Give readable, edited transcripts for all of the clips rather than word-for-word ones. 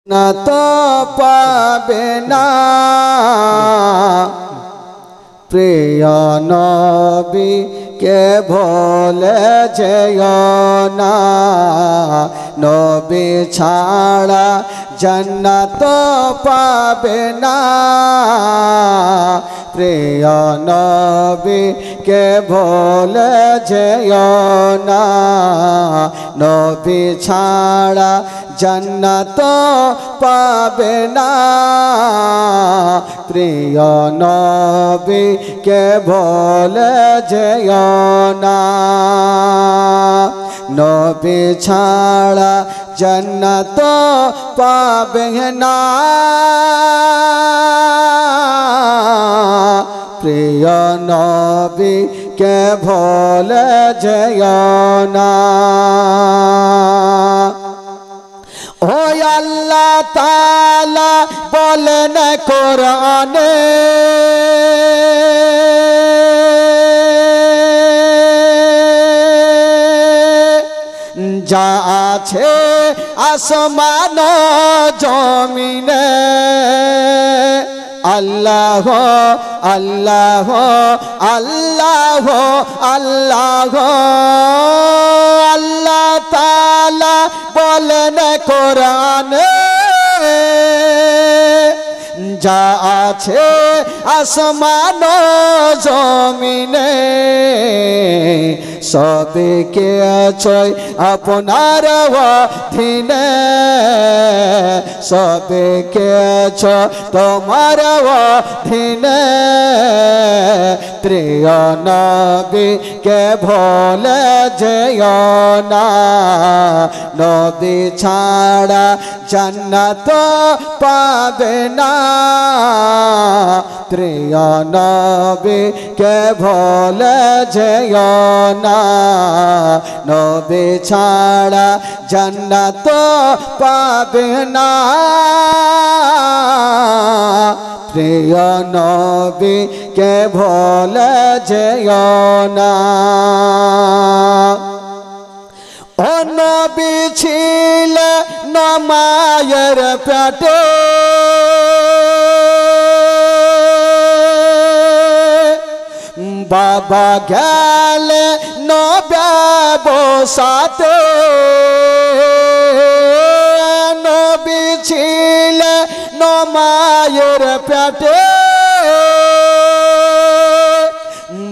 না তো পাবে না প্রিয় নবী কে ভুলে যেও না নবী ছাড়া জান্নাত পাবে না প্রিয় নবী কে ভুলে যেও না নবী ছাড়া জান্নাত পাবে না প্রিয় নবী কে ভুলে যেও না নবী ছাড়া জান্নাত পাবে না প্রিয় নবী কে ভুলে যেও না ও আল্লাহ তাআলা বলেন কোরআনে যা আছে আসমান জমিনে আল্লাহ আল্লাহ আল্লাহ আল্লাহ আল্লাহ তাআলা বলেন কোরআনে যা আছে আসমান জমিনে সবকে আছয় আপনার অধীনে সবকে আছো তোমার অধীনে প্রিয় নবী কে ভুলে যেও না নবী ছাড়া জান্নাত পাবে না প্রিয় নবী কে ভুলে যেও না নবী ছাড়া জান্নাত পাবে না প্রিয় নবী কে ভুলে যেও না ও নবী ছিলে মায়ের পেটে বাবা গেলে নবসাতে নবী ছিলে মায়ের পেটে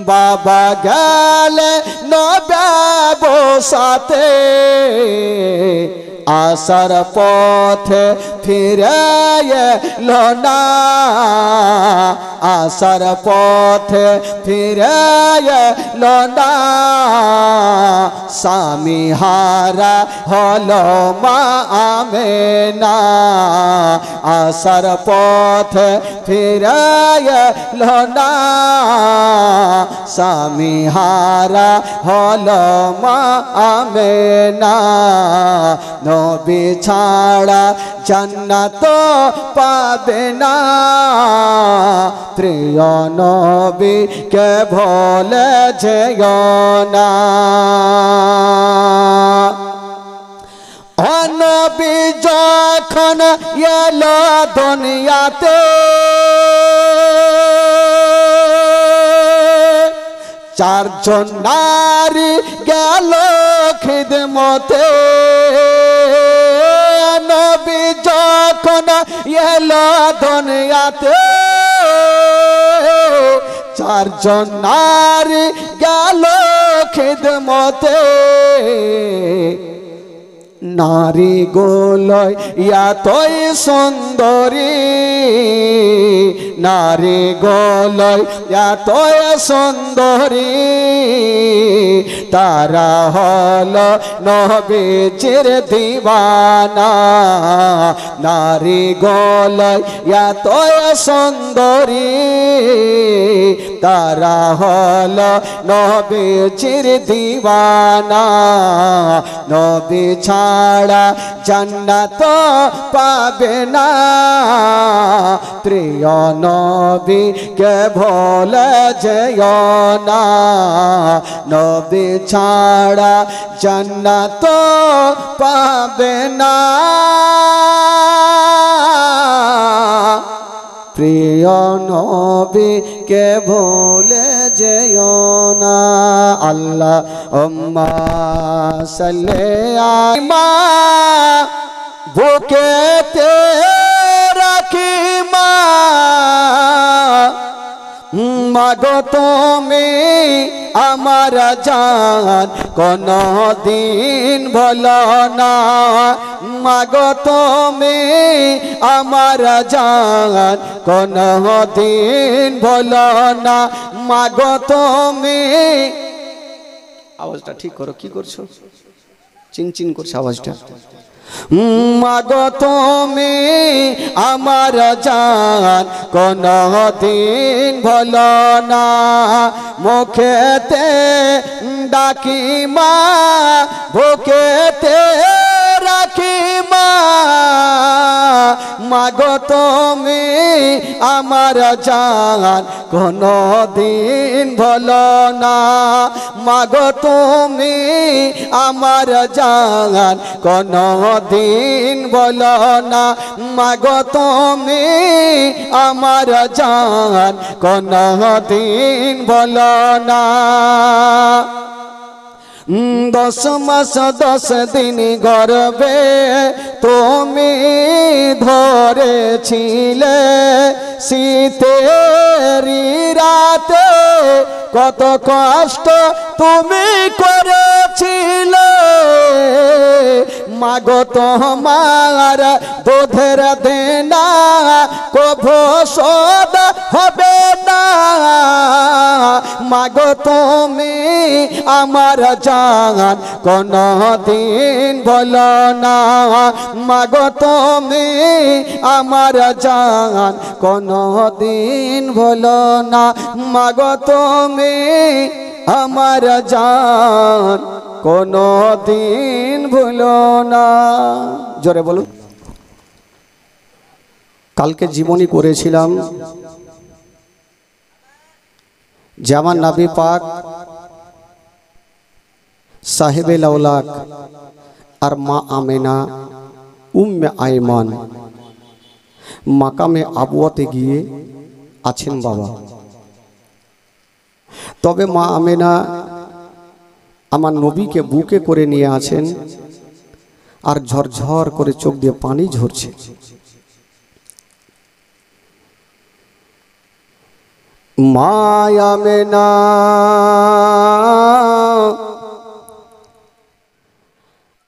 বাবা গেলে নবসাতে আসার পথে ফিরে এলো না আসার পথে ফিরে এলো না স্বামী হারা হলো মা আমেনা আসার পথে ফিরে এলো না স্বামী হারা হলো মা আমেনা নবী ছাড়া জান্নাত পাবে না প্রিয় নবী কে ভুলে যেও না ও নবী যখন এলো দুনিয়াতে চারজন নারী গেল খিদমতে নবী যখন এলো দুনিয়াতে চারজন নারী গেল খিদমতে নারী গোলয় এতই সুন্দরী নারী গোলয় এতই সুন্দরী তারা হলো নবীজির দিওয়ানা নারী গোলয় এতই সুন্দরী তারা হলো নবীজির দিওয়ানা নবী ছাড়া জান্নাত পাবে না প্রিয় নবী কে ভুলে যেও না নবী ছাড়া জান্নাত পাবে না। প্রিয় নবীকে ভুলে যেও না। আল্লাহুম্মা সাল্লি আলা বুকেতে রাখি মা, মাগো তুমি আমার জান কোনো দিন ভুলো না, মাগো তুমি আমার জান কোনো দিন ভুলো না, মাগো তুমি। আওয়াজটা ঠিক করো, কি করছো? চিনচিন করছে আওয়াজটা। মাগো তুমি আমার জান কোনো দিন ভুলো না, মুখেতে ডাকি মা বুকেতে রাখি মা, মাগো তুমি আমার জান কোনো দিন ভুলো না, মাগো তুমি আমার জান কোনো দিন ভুলো না, মাগো তুমি আমার জান কোনো দিন ভুলো না। 10 মাস 10 দিন গর্ভে তুমি ধরেছিলে, শীতের রাতে কত কষ্ট তুমি করেছিলে, মাগো তোমার দুধের দেনা কভু শোধ হবে না, মাগো তুমি আমার জান কোনো দিন ভুলো না, মাগো তুমি আমার জান কোনো দিন ভুলো না, মাগো তুমি আমার জান কোনো দিন ভুলো না। জোরে বলুন। কালকে জীবনী করেছিলাম যে আমার নবী পাক সাহেবে লাউলাক আর মা আমেনা উম্মে আইমান মাকামে আবুয়াতে গিয়ে আছেন বাবা। তবে মা আমেনা আমার নবীকে বুকে করে নিয়ে আছেন আর ঝরঝর করে চোখ দিয়ে পানি ঝরছে। মা আমেনা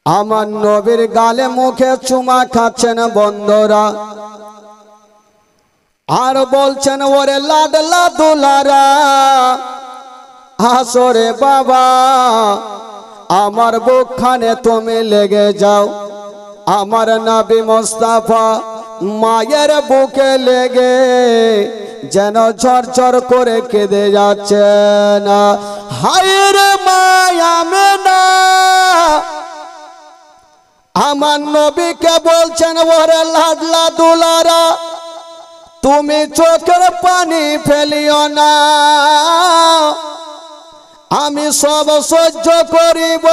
আমার নবীর গালে মুখে চুমা খাচ্ছেন বন্ধরা, আর বলছেন ওরে লাডলা দুলারা, হাসরে বাবা আমার বুকখানে তুমি লেগে যাও। আমার নবী মুস্তাফা মায়ের বুকে লেগে যেন ঝরঝর করে কেঁদে যাচ্ছে না। হায় মায়া আমেনা আমার নবীকে বলছেন ওরে লাডলা দুলারা, তুমি চোখের পানি ফেলিও না, আমি সব সহ্য করিব,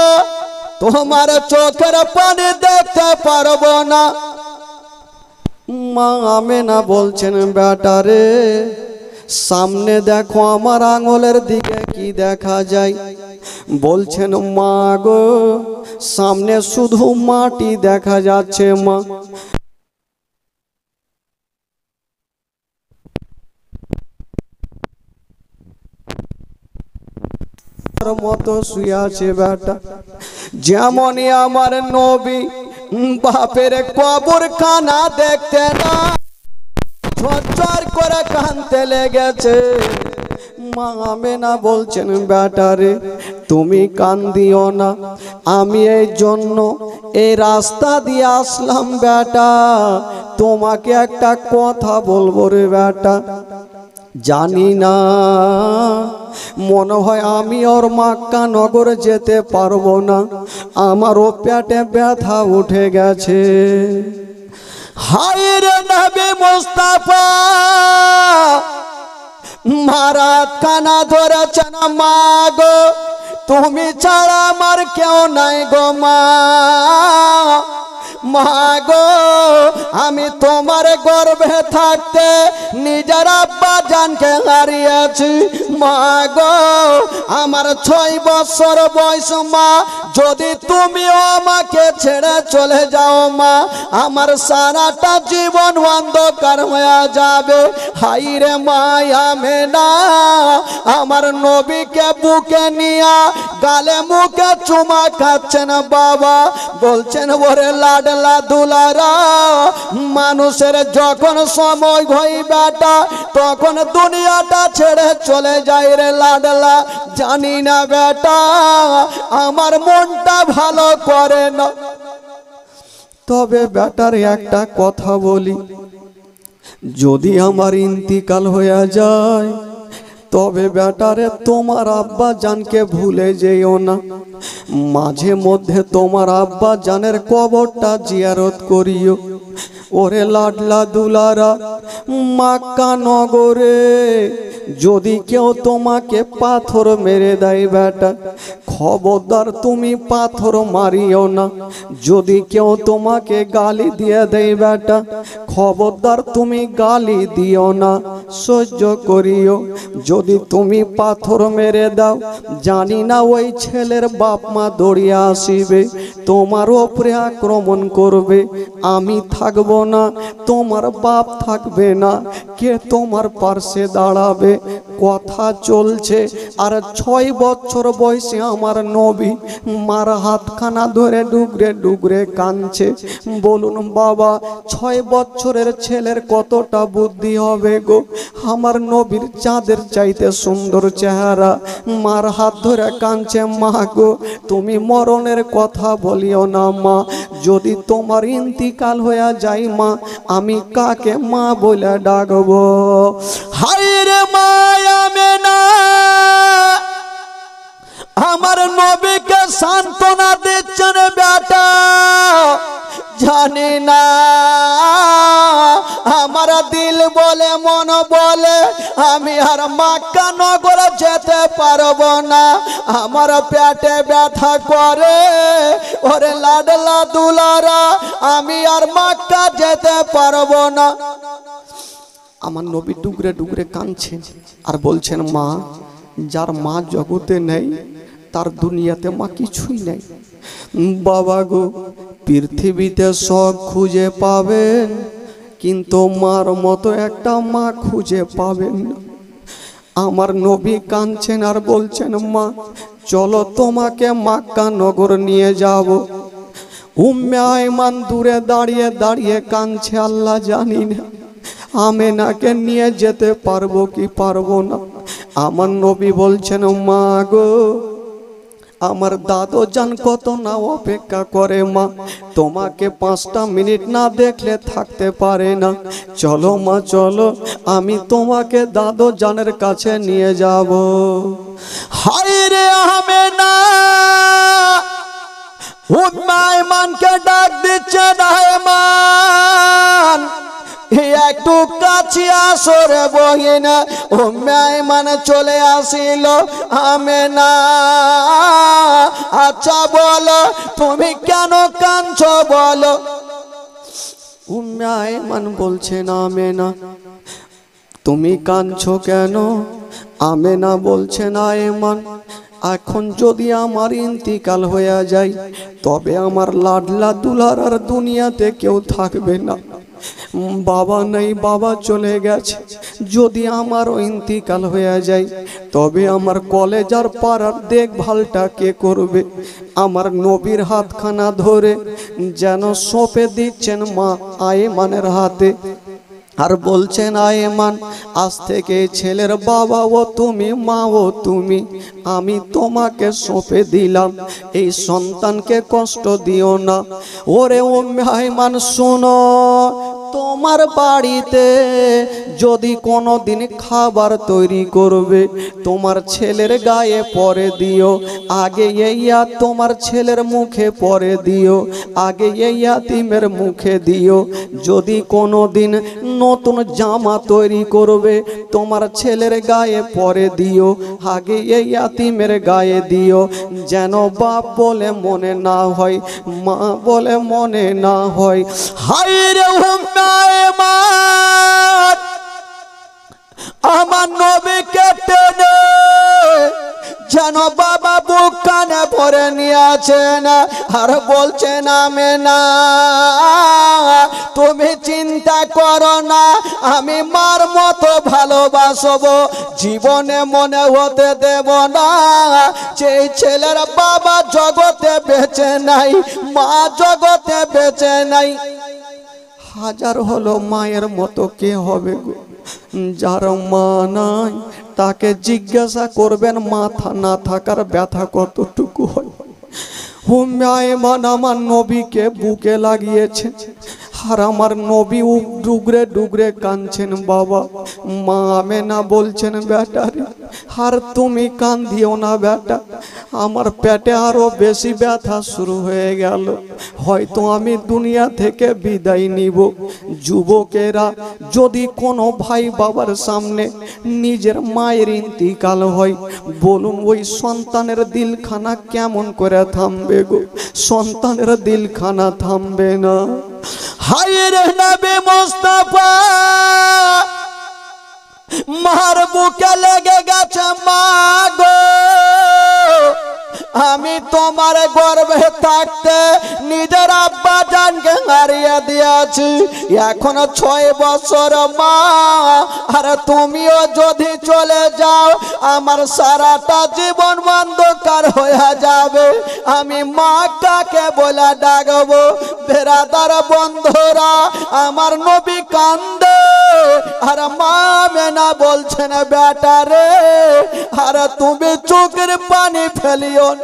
তোমার চোখের পানি দেখতে পারবো না। মা আমেনা বলছেন বেটারে সামনে দেখো আমার আঙুলের দিকে কি দেখা যায়। বলছেন মা গো সামনে শুধু মাটি দেখা যাচ্ছে মা। মতো শুয়ে আছে বেটা, যেমনই আমার নবী বাপের কবর খানা দেখতে না ঝরঝর করে কাঁদতে লেগেছে। মা আমেনা বলছেন বেটারে তুমি কান্দিও না, আমি এই জন্য এই রাস্তা দিয়ে আসলাম বেটা, তোমাকে একটা কথা বলবো রে বেটা। জানি না মনে হয় আমি ওর মক্কা নগর যেতে পারবো না, আমারও পেটে ব্যথা উঠে গেছে। হায় রে নবী মুস্তাফা মারাত কানা ধরেছেন মা গো, তুমি ছাড়া আমার কেউ নাই গো মা। মা গো আমি তোমার গর্ভে থাকতে নিজের আব্বা জানকে হারিয়েছি। মা গো আমার 6 বছর বয়স মা, যদি তুমিও আমাকে ছেড়ে চলে যাও মা, আমার সারাটা জীবন অন্ধকার হয়ে যাবে। হাই রে মায়া মেনা আমার নবীকে বুকে নিয়া গালে মুখে চুমা খাচ্ছেন বাবা, বলছেন ওরে লাডলা দুলারা, মানুষের যখন সময় হয় বেটা তখন দুনিয়াটা ছেড়ে চলে যায় রে লাডলা। জানি না বেটা আমার মনটা ভালো করে না, তবে বেটার একটা কথা বলি, যদি আমার ইন্তিকাল হয়ে যায় তবে বেটারে তোমার আব্বা জানকে ভুলে যেও না। মাঝে মধ্যে তোমার আব্বা জানের কবরটা জিয়ারত করিও। ওরে লাডলা দুলারা, মক্কা নগরে যদি কেউ তোমাকে পাথর মেরে দেয় বেটা, খবরদার তুমি পাথর মারিও না। যদি কেউ তোমাকে গালি দিয়ে দেয় বেটা, খবরদার তুমি গালি দিও না, সহ্য করিও। যদি তুমি পাথর মেরে দাও, জানি না ওই ছেলের বাপ মা দৌড়িয়ে আসিবে, তোমার উপরে আক্রমণ করবে। আমি থাকবো না, তোমার বাপ থাকবে না, কে তোমার পাশে দাঁড়াবে? কথা চলছে আর 6 বছর বয়সে আমার নবী মার হাতখানা ধরে ডুগরে ডুগরে কাঁদছে। বলুন বাবা 6 বছরের ছেলের কতটা বুদ্ধি হবে গো? আমার নবীর চাঁদের চাইতে সুন্দর চেহারা, মার হাত ধরে কাঁদছে। মা গো তুমি মরণের কথা বলিও না মা, যদি তোমার ইন্তিকাল হয়ে যায় মা, আমি কাকে মা বলে ডাকবো? হায় রে মায়া মেনা আমার নবীকে সান্ত্বনা দিচ্ছেন বেটা, জানি না আমার দিল বলে মন বলে আমি আর মক্কা নগর যেতে পারবো না, আমার পেটে ব্যথা করে। ওরে লাডলা দুলারা, আমি আর মক্কা যেতে পারবো না। আমার নবী ডুগরে ডুগরে কাঁদছেন আর বলছেন মা, যার মা জগতে নেই তার দুনিয়াতে মা কিছুই নেই। বাবা গো পৃথিবীতে সব খুঁজে পাবেন, কিন্তু মার মতো একটা মা খুঁজে পাবেন না। আমার নবী কাঁদছেন আর বলছেন মা চলো তোমাকে মক্কা নগর নিয়ে যাব। উম্মে আয়মান দূরে দাঁড়িয়ে দাঁড়িয়ে কাঁদছে, আল্লাহ জানি না আমেনাকে নিয়ে যেতে পারবো কি পারবো না। আমার নবী বলছেন মা গো আমার দাদু জান কত না অপেক্ষা করে মা, তোমাকে 5টা মিনিট না দেখলে থাকতে পারে না। চলো মা চলো, আমি তোমাকে দাদু জানের কাছে নিয়ে যাব। হায় রে আমেনা উম্মে আয়মানকে ডাক দিচ্ছে, আয়মান একটু কাছে আসো রে বহিনা। উম্মে আয়মান চলে আসিল। আমেনা আচ্ছা বলো তুমি কেন কাঁদছো বলো। উম্মে আয়মান বলছেন আমেনা তুমি কাঁদছো কেন? আমেনা বলছেন আয়মান এখন যদি আমার ইন্তিকাল হয়ে যায় তবে আমার লাডলা দুলার আর দুনিয়াতে কেউ থাকবে না। বাবা নেই, বাবা চলে গেছে। যদি আমারও ইন্তিকাল হয়ে যায় তবে আমার কলেজার পাড়ার দেখভালটা কে করবে? আমার নবীর হাতখানা ধরে যেন সঁপে দিচ্ছেন মা আয়মানের হাতে আর বলছেন আয়মান আজ থেকে ছেলের বাবা ও তুমি, মা ও তুমি, আমি তোমাকে সঁপে দিলাম, এই সন্তানকে কষ্ট দিও না। ওরে উম্মে আয়মান শোনো, তোমার বাড়িতে যদি কোনো দিন খাবার তৈরি করবে তোমার ছেলের গায়ে পরে দিও, আগে এইয়া তোমার ছেলের মুখে পরে দিও, আগে এই ইয়াতিমের মুখে দিও। যদি কোনো দিন নতুন জামা তৈরি করবে তোমার ছেলের গায়ে পরে দিও, আগে এই ইয়াতিমের গায়ে দিও, যেন বাপ বলে মনে না হয়, মা বলে মনে না হয়। হায় রে উম্মায়ে মা, আমার নবীকে টেনে যেন বাবা বুক কানে ভরে নিয়েছেন আর বলছেন আমেনা তুমি চিন্তা করো না, আমি মার মতো ভালোবাসবো, জীবনে মনে হতে দেব না যে ছেলের বাবা জগতে বেঁচে নাই, মা জগতে বেঁচে নাই। হাজার হলো মায়ের মতো কে হবে গো? যার মা নাই তাকে জিজ্ঞাসা করবেন মাথা না থাকার ব্যথা কতটুকু হয়। উম্মায়ে মান আমার নবীকে বুকে লাগিয়েছে আর আমার নবী ডুগরে ডুগরে কাঁদছেন। বাবা মা আমেনা বলছেন বেটারে আর তুমি কান্দিও না বেটা, আমার পেটে আরো বেশি ব্যথা শুরু হয়ে গেল, হয়তো আমি দুনিয়া থেকে বিদায় নিব। যুবকেরা যদি কোনো ভাই বাবার সামনে নিজের মায়ের ইন্তিকাল হয়, বলুন ওই সন্তানের দিলখানা কেমন করে থামবে গো? সন্তানের দিলখানা থামবে না। হায় রে নবী মুস্তাফা, মার বুকে লেগে গেছে মা গো, আমি তোমার গর্ভে থাকতে নিজের আব্বা জানকে হারিয়ে দিয়েছি, এখন 6 বছর মা, আর তুমিও যদি চলে যাও আমার সারাটা জীবন অন্ধকার হয়ে যাবে, আমি মা কাকে বলে ডাকবো? বেরাদার বন্ধুরা, আমার নবী কান্দে আর মা আমেনা বলছেন বেটারে আর তুমি চোখের পানি ফেলিও না।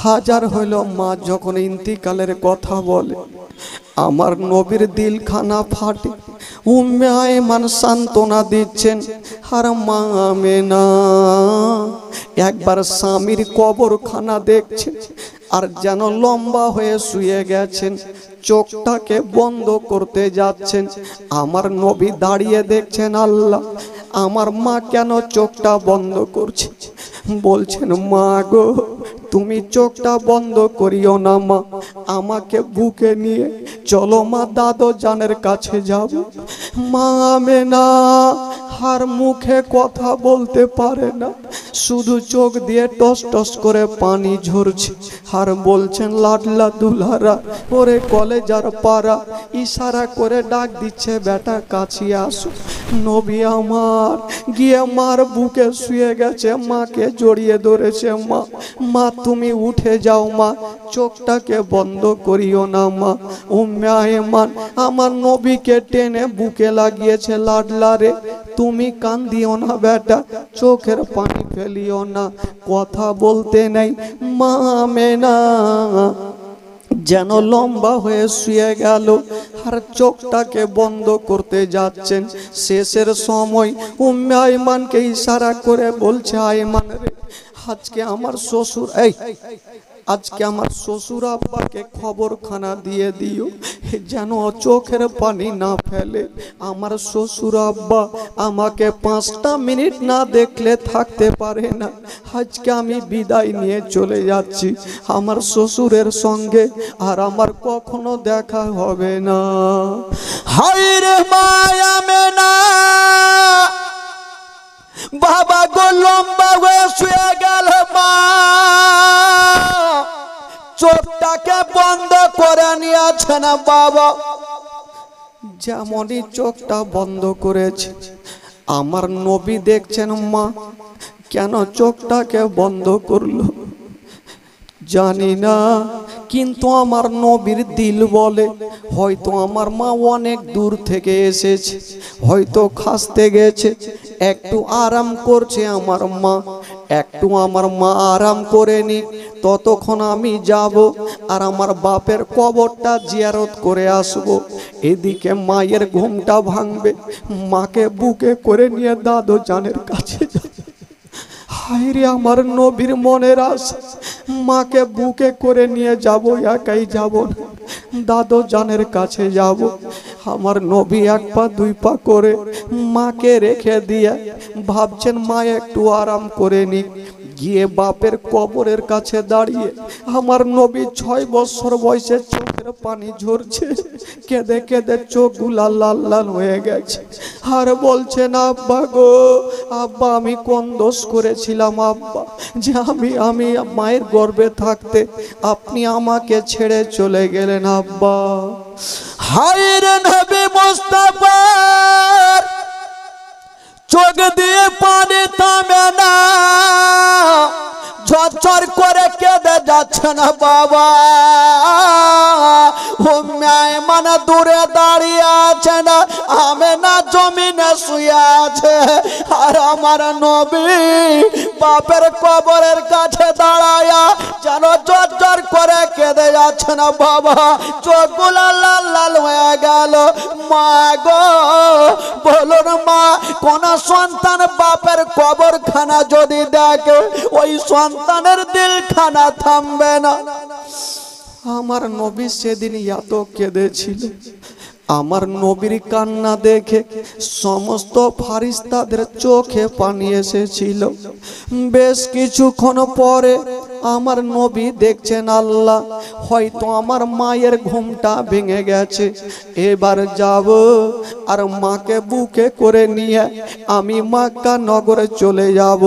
হাজার হইল মা যখন ইন্তিকালের কথা বলে আমার নবীর দিলখানা ফাটে। উম্মে আয়মান সান্ত্বনা দিচ্ছেন আর মা আমেনা একবার স্বামীর কবরখানা দেখছেন আর যেন লম্বা হয়ে শুয়ে গেছেন, চোখটাকে বন্ধ করতে যাচ্ছেন। আমার নবী দাঁড়িয়ে দেখছেন আল্লাহ আমার মা কেন চোখটা বন্ধ করছে? বলছেন মা গো তুমি চোখটা বন্ধ করিও না মা, আমাকে বুকে নিয়ে চলো মা দাদো জানের কাছে যাব। মা আমেনা আর মুখে কথা বলতে পারে না, শুধু চোখ দিয়ে টস টস করে পানি ঝরছে আর বলছেন লাডলা দুলারা ওরে কলেজার পাড়া, ইশারা করে ডাক দিচ্ছে বেটা কাছে আসো। নবী আমার গিয়ে মার বুকে শুয়ে গেছে, মাকে জড়িয়ে ধরেছে। মা মা তুমি উঠে যাও মা, চোখটাকে বন্ধ করিও না মা। উম্মে আয়মান আমার নবীকে টেনে বুকে লাগিয়েছে, লাডলা রে তুমি কান্দিও না বেটা, চোখের পানি ফেলিও না, কথা বলতে নাই। মা আমেনা যেন লম্বা হয়ে শুয়ে গেল আর চোখটাকে বন্ধ করতে যাচ্ছেন। শেষের সময় উম্মে আয়মানকে ইশারা করে বলছে আয়মান রে আজকে আমার শ্বশুর আজকে আমার শ্বশুর আব্বাকে খবরখানা দিয়ে দিও যেন চোখের পানি না ফেলে। আমার শ্বশুর আব্বা আমাকে 5টা মিনিট না দেখলে থাকতে পারে না, আজকে আমি বিদায় নিয়ে চলে যাচ্ছি আমার শ্বশুরের সঙ্গে, আর আমার কখনো দেখা হবে না। হায় রে মা আমেনা, বাবা গো লম্বা হয়ে শুয়ে গেল মা, চোখটাকে বন্ধ করে নিয়েছে না বাবা। যেমনই চোখটা বন্ধ করেছে আমার নবী দেখছেন মা কেন চোখটাকে বন্ধ করলো জানি না, কিন্তু আমার নবীর দিল বলে হয়তো আমার মা অনেক দূর থেকে এসেছে, হয়তো খাসতে গেছে, একটু আরাম করছে আমার মা, একটু আমার মা আরাম করে নি, ততক্ষণ আমি যাব আর আমার বাপের কবরটা জিয়ারত করে আসব। এদিকে মায়ের ঘুমটা ভাঙবে, মাকে বুকে করে নিয়ে দাদু জানের কাছে যাবে। হায় রে আমার নবীর মনের আশা, মাকে বুকে করে নিয়ে যাব, একাই যাব না, দাদু জানের কাছে যাব। আমার নবী এক পা দুই পা করে মাকে রেখে দিয়ে ভাবছেন মা একটু আরাম করে নি। গিয়ে বাপের কবরের কাছে দাঁড়িয়ে আমার নবী 6 বছর বয়সে চোখের পানি ঝরছে, কেঁদে কেঁদে চোখগুলা লাল লাল হয়ে গেছে। আর বলছেন আব্বা গো, আব্বা আমি কোন দোষ করেছিলাম আব্বা, যে আমি মায়ের গর্ভে থাকতে আপনি আমাকে ছেড়ে চলে গেলেন আব্বা। হায়রে নবী মুস্তাফার চোখ দিয়ে পানি থামে না, ঝরঝর করে কেঁদে যাচ্ছে না বাবা। মানে দূরে দাঁড়িয়ে আছে না, আমেনা জমিনে শুয়ে আছে। আর আমার নবী বাপের কবরের কাছে দাঁড়ায়া যেন ঝরঝর করে কেঁদে যাচ্ছে না বাবা। চোখগুলা লাল লাল হয়ে গেল। মা গো বলুন মা, কোন সন্তান বাপের কবরখানা যদি দেখে ওই সন্তানের দিলখানা থামবে না। আমার নবী সেদিন এত কেঁদেছিল। আমার নবীর কান্না দেখে সমস্ত ফারিস্তাদের চোখে পানি এসেছিল। বেশ কিছুক্ষণ পরে আমার নবী দেখছেন আল্লাহ হয়তো আমার মায়ের ঘুমটা ভেঙে গেছে, এবার যাব আর মাকে বুকে করে নিয়ে আমি মক্কা নগরে চলে যাব।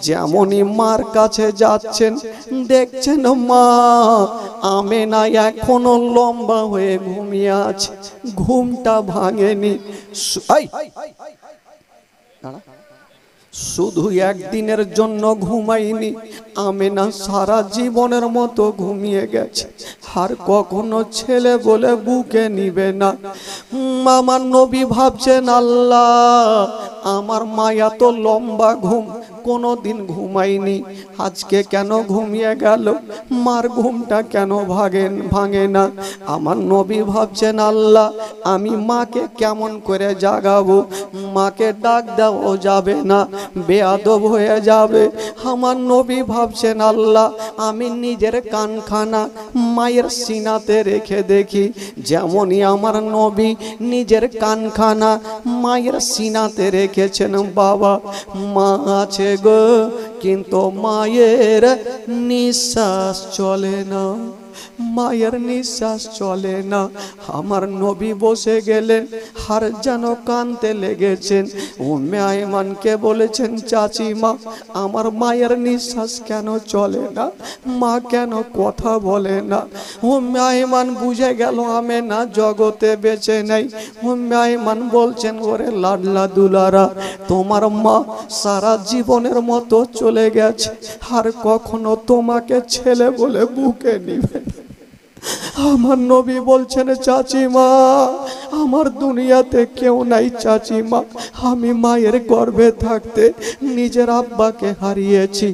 যেমনই মার কাছে যাচ্ছেন দেখছেন মা আমেনা এখনো লম্বা হয়ে ঘুমিয়ে আছে, ঘুমটা ভাঙেনি। শুধু একদিনের জন্য ঘুমাইনি, আমেনা সারা জীবনের মতো ঘুমিয়ে গেছে। আর কখনো ছেলে বলে বুকে নিবে না। আমার নবী ভাবছেন আল্লাহ আমার মা এত লম্বা ঘুম কোনোদিন ঘুমাইনি, আজকে কেন ঘুমিয়ে গেল, মার ঘুমটা কেন ভাঙে না। আমার নবী ভাবছেন আল্লাহ আমি মাকে কেমন করে জাগাবো, মাকে ডাক দেওয়া যাবে না, বেয়াদব হয়ে যাবে। আমার নবী ভাবছেন আল্লাহ আমি নিজের কানখানা মায়ের সিনাতে রেখে দেখি। যেমনই আমার নবী নিজের কানখানা মায়ের সিনাতে রেখেছেন বাবা, মা আছে গো কিন্তু মায়ের নিঃশ্বাস চলে না, মায়ের নিঃশ্বাস চলে না। আমার নবী বসে গেলেন আর যেন কানতে লেগেছেন। উম্মে আইমানকে বলেছেন চাচিমা আমার মায়ের নিঃশ্বাস কেন চলে না, মা কেন কথা বলে না। উম্মে আইমান বুঝে গেল আমেনা জগতে বেঁচে নেই। উম্মে আইমান বলছেন ওরে লাডলা দুলারা তোমার মা সারা জীবনের মতো চলে গেছে, আর কখনো তোমাকে ছেলে বলে বুকে নিবে। আমার নবী বলছেন চাচিমা আমার দুনিয়াতে কেউ নাই চাচিমা, আমি মায়ের গর্ভে থাকতে নিজের আব্বাকে হারিয়েছি।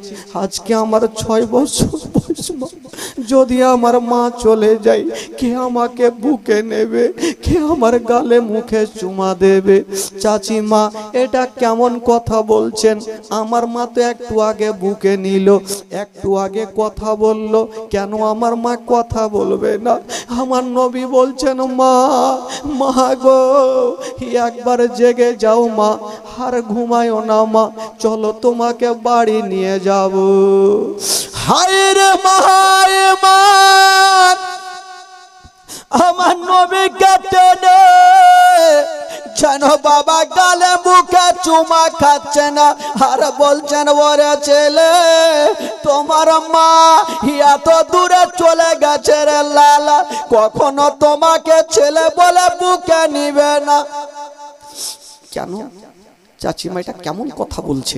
আজকে আমার 6 বছর বয়স, যদি আমার মা চলে যায় কে আমাকে বুকে নেবে, কে আমার গালে মুখে চুমা দেবে। চাচিমা এটা কেমন কথা বলছেন, আমার মা তো একটু আগে বুকে নিল, একটু আগে কথা বলল, কেন আমার মা কথা বলবে না। আমার নবী বলছেন মা মা গো একবার জেগে যাও মা, আর ঘুমায়ও না মা, চলো তোমাকে বাড়ি নিয়ে যাব। হায় রে মায়ের আমার নবী টেনে যেন বাবা গালে মুখে চুমা খাচ্ছে না, আর বলছেন ওরে ছেলে তোমার মা এত দূরে চলে গেছে রে লালা, কখনো তোমাকে ছেলে বলে বুকে নিবে না। কেন চাচিমা এটা কেমন কথা বলছে?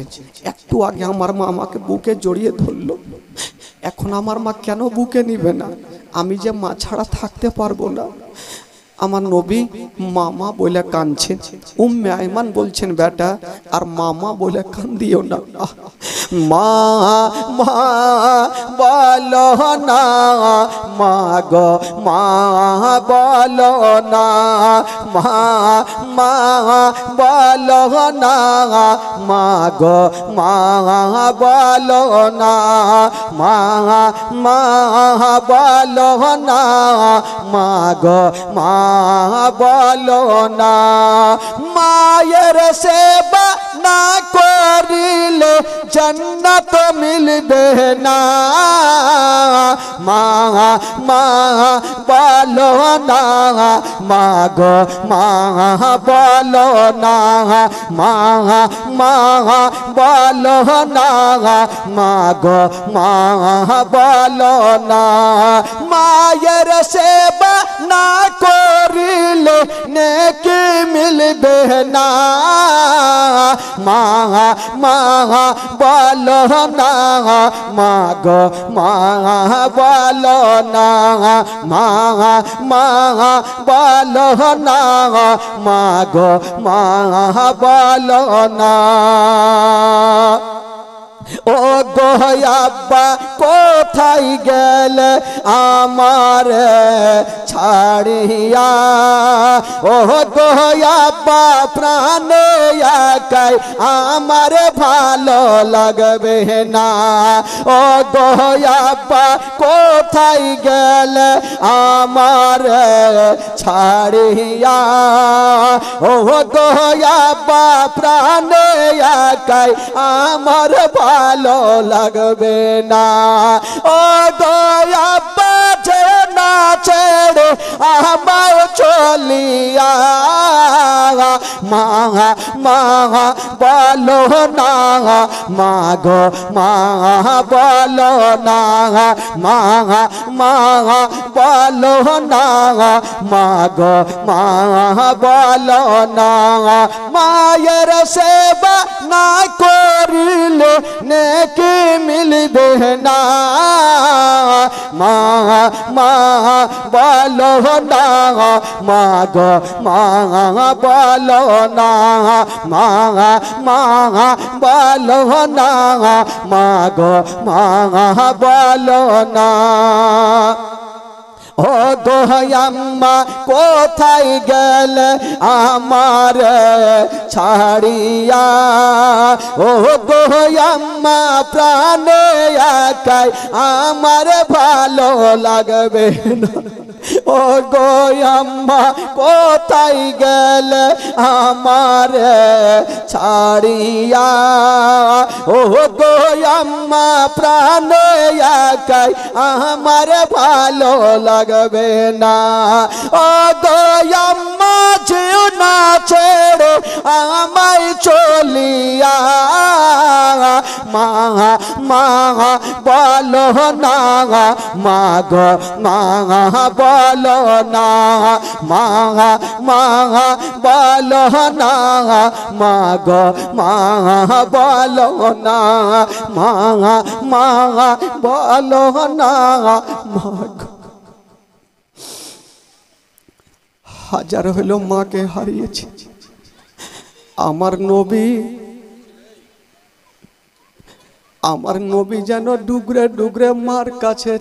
একটু আগে আমার মা আমাকে বুকে জড়িয়ে ধরলো, এখন আমার মা কেন বুকে নিবে না? আমি যে মা ছাড়া থাকতে পারবো না। আমার নবী মামা বলে কাঁদছেন। উম্মে আইমান বলছেন বেটা আর মামা বলে কান্দিও না, মা মা বলো না মা গো মা বলো না মা মা বলো না মা গো মা বলো না মা মা বলো না মা গো মা বলো না মায়ের সেবা না করিলে जन्नत मिलबे ना माँ माँ बोलो ना माँ गो माँ बोलो ना माँ माँ बोलो ना माँ गो माँ बोलो ना मायर सेवा ना करिले नेकी मिलबे ना माँ माँ बोलो ना माँ गो माँ बोलो ना माँ माँ बोलो ना माँ गो माँ बोलो ना ओ गोयाब्बा कोथाय गेले आमारे छाड़िया ओ गोयाब्बा प्राणे एकाई आमारे भालो लागबे ना ओ गोयाब्बा कोथाय गेले आमारे छाड़िया ओ गोयाब्बा प्राणे एकाई आमारे ভালো লাগবে না ও গোয়াব্বা যে না ছেড়ে আমায় চলিয়া মা মা বলো না মা গো মা বলো না মা মা বলো না মা গো মা বলো না মায়ের সেবা না করিলে नेकी मिलबे ना माँ माँ बोलो ना माँ गो माँ बोलो ना माँ माँ बोलो ना माँ गो माँ बोलो ना ओ गोयाम्मा कोथाय गेले आमारे छाड़िया ओ गोयाम्मा प्राणे एकाई आमारे भालो लागबे ना ओ गोयाम्मा कोथाय गेले आमारे छाड़िया ओ गोयाम्मा प्राणे एकाई आमारे भालो লাগবে না ও গোয়াম্মা যেও না ছেড়ে আমায় চলিয়া মা মা বলো না মা গো মা বলো না মা মা বলো না মা গো মা বলো না মা মা বলো না মা গো হাজার হলো মাকে হারিয়েছি আমার নবী যেন ডুগরে ডুগরে মার কাছে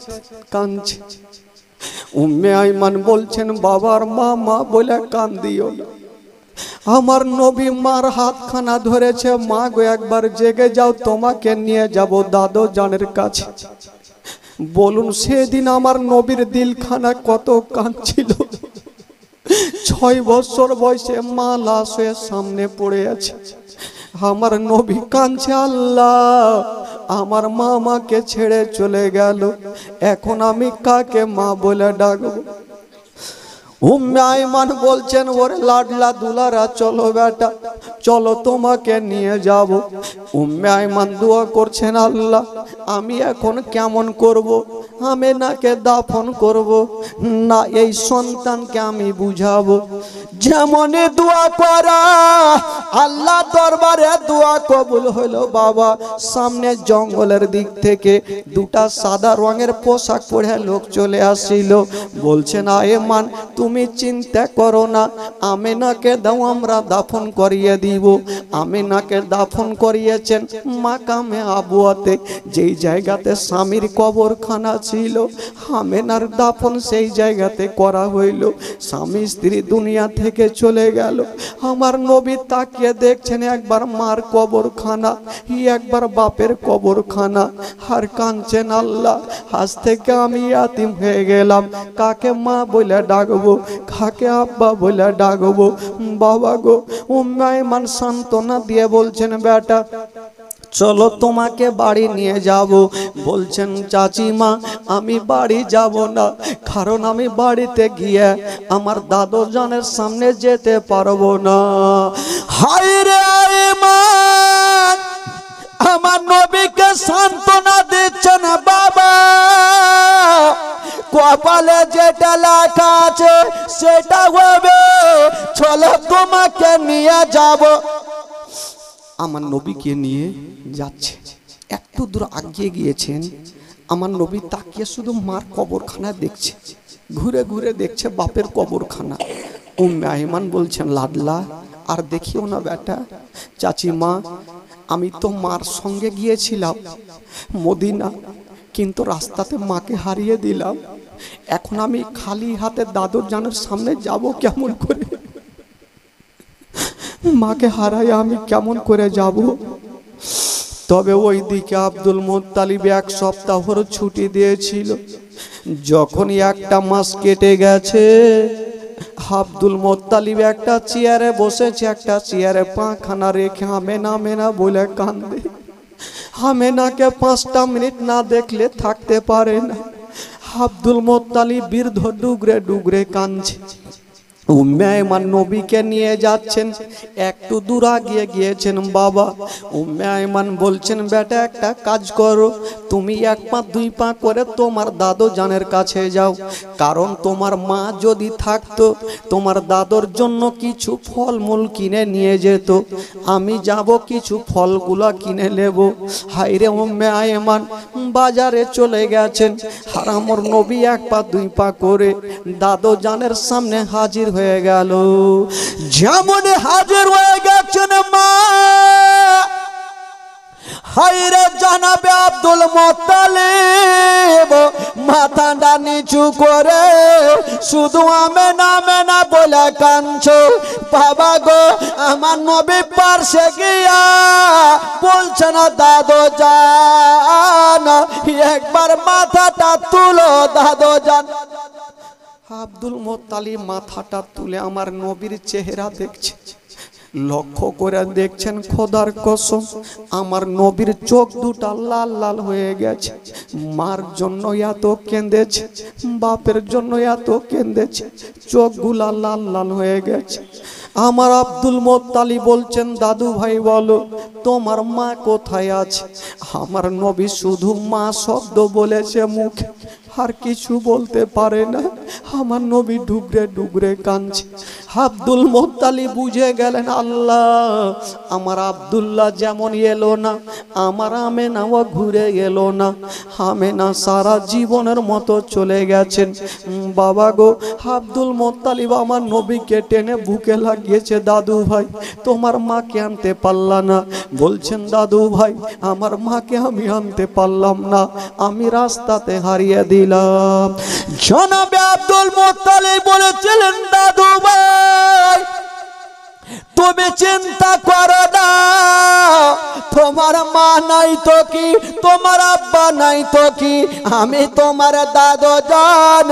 কাঁদছে উম্মে আইমান বলছেন বাবার মা মা বলে কান্দিও না আমার নবী মার হাতখানা ধরেছে মা গো একবার জেগে যাও তোমাকে নিয়ে যাব দাদু জানের কাছে বলুন সেদিন আমার নবীর দিলখানা কত কাঁদছিল 6 বছর বয়সে মা লাশ হয়ে সামনে পড়ে আছে আমার নবী কাঁদছে আল্লাহ আমার মা আমাকে ছেড়ে চলে গেল এখন আমি কাকে মা বলে ডাকবো উম্মে আইমান বলছেন ওরে লাডলা দুলারা চলো বেটা চলো তোমাকে নিয়ে যাব উম্মে আইমান দোয়া করছেন আল্লাহ আমি এখন কেমন করব আমেনাকে দাফন করব না এই সন্তানকে আমি বুঝাবো যেমনই দোয়া করা আল্লাহ দরবারে দোয়া কবুল হলো বাবা সামনে জঙ্গলের দিক থেকে দুটা সাদা রঙের পোশাক পরে লোক চলে আসছিল বলছেন আইমান তুমি চিন্তা করো না, আমেনাকে দাও, আমরা দাফন করিয়ে দিব। আমেনাকে দাফন করিয়েছেন মাকামে আবুয়াতে, যেই জায়গাতে স্বামীর কবরখানা ছিল। আমেনার দাফন সেই জায়গাতে করা হইল। স্বামী স্ত্রী দুনিয়া থেকে চলে গেল। আমার নবী তাকিয়ে দেখছেন, একবার মার কবরখানা, একবার বাপের কবরখানা, আর কাঁদছেন, আল্লাহ আজ থেকে আমি ইয়াতিম হয়ে গেলাম। কাকে মা বলে ডাকবো, কাকে আব্বা বলে ডাকবো? বাবা গো, উম্মে আইমান সান্ত্বনা দিয়ে বলছেন, বেটা চলো তোমাকে বাড়ি নিয়ে যাব। বলছেন, চাচিমা আমি বাড়ি যাব না, কারণ আমি বাড়িতে গিয়ে আমার দাদু জানের সামনে যেতে পারবো না। হায় রে আইমান, আমার নবীকে সান্ত্বনা দিচ্ছেন, বাবা কপালে যেটা লেখা আছে সেটা হবে, চলো তোমাকে নিয়ে যাব। আমার নবীকে নিয়ে যাচ্ছে। একটু দূর আগিয়ে গিয়েছেন, আমার নবী তাকিয়ে শুধু মার কবরখানা দেখছে, ঘুরে ঘুরে দেখছে বাপের কবরখানা। উম্মে আইমান বলছেন, লাডলা আর দেখিও না বেটা। চাচিমা আমি তো মার সঙ্গে গিয়েছিলাম মদিনা, কিন্তু রাস্তাতে মাকে হারিয়ে দিলাম। এখন আমি খালি হাতে দাদুর জানের সামনে যাব কেমন করে? মাকে হারাই আমি কেমন করে যাব? তবে ওই দিকে আব্দুল মুত্তালিব 1 সপ্তাহর ছুটি দিয়েছিল। যখনই 1টা মাস কেটে গেছে, আব্দুল মুত্তালিব একটা চেয়ারে বসেছে, একটা চেয়ারে পাখানা রেখে আমেনা আমেনা বলে কান্দে। আমেনাকে 5টা মিনিট না দেখলে থাকতে পারে না। আব্দুল মুত্তালিব বৃদ্ধ ডুগরে ডুগরে কাঁদছে। উম্মে আইমান নবীকে নিয়ে যাচ্ছেন, একটু দূর আগিয়ে গিয়েছেন বাবা। উম্মে আইমান বলছেন, বেটা একটা কাজ করো, তুমি 1 পা 2 পা করে তোমার দাদু জানের কাছে যাও, কারণ তোমার মা যদি থাকতো তোমার দাদুর জন্য কিছু ফলমূল কিনে নিয়ে যেত, আমি যাব কিছু ফলগুলো কিনে নেব। হায়রে উম্মে আইমান বাজারে চলে গেছেন, আর আমার নবী 1 পা 2 পা করে দাদু জানের সামনে হাজির হয়ে গেল। যেমন হাজির হয়ে গেছেন মা, হায়রে জানাবে আব্দুল মুত্তালিব মাথাটা নিচু করে শুধু আমেনা আমেনা বলে কাঁদছে। বাবা গো, আমার নবী পাশে গিয়া বলছেন, দাদু জান একবার মাথাটা তুলো দাদু জান। আব্দুল মুত্তালিব মাথাটা তুলে আমার নবীর চেহারা দেখছে, লক্ষ্য করে দেখছেন, খোদার কসম আমার নবীর চোখ দুটা লাল লাল হয়ে গেছে। মার জন্য এত কেঁদেছে, বাপের জন্য এত কেঁদেছে, চোখগুলা লাল লাল হয়ে গেছে। আমার আব্দুল মুত্তালিব বলছেন, দাদু ভাই বলো তোমার মা কোথায় আছে? আমার নবী শুধু মা শব্দ বলেছে মুখে, আর কিছু বলতে পারে না। আমার নবী ডুগরে ডুগরে কাঁদছে। আব্দুল মুত্তালিব বুঝে গেলেন, আল্লাহ আমার আব্দুল্লাহ যেমন এলো না, আমার আমেনাও ঘুরে এলো না। আমেনা সারা জীবনের মতো চলে গেছেন। বাবা গো, আব্দুল মুত্তালিব আমার নবীকে টেনে বুকে লাগিয়েছে, দাদু ভাই তোমার মাকে আনতে পারলা না? বলছেন, দাদু ভাই আমার মাকে আমি আনতে পারলাম না, আমি রাস্তাতে হারিয়ে দিলাম। জনাবে আব্দুল মুত্তালিব বলেছিলেন, দাদু ভাই তুমি চিন্তা করো না, তোমার মা নাই তো কি, তোমার আব্বা নাই তো কি, আমি তোমার দাদু জান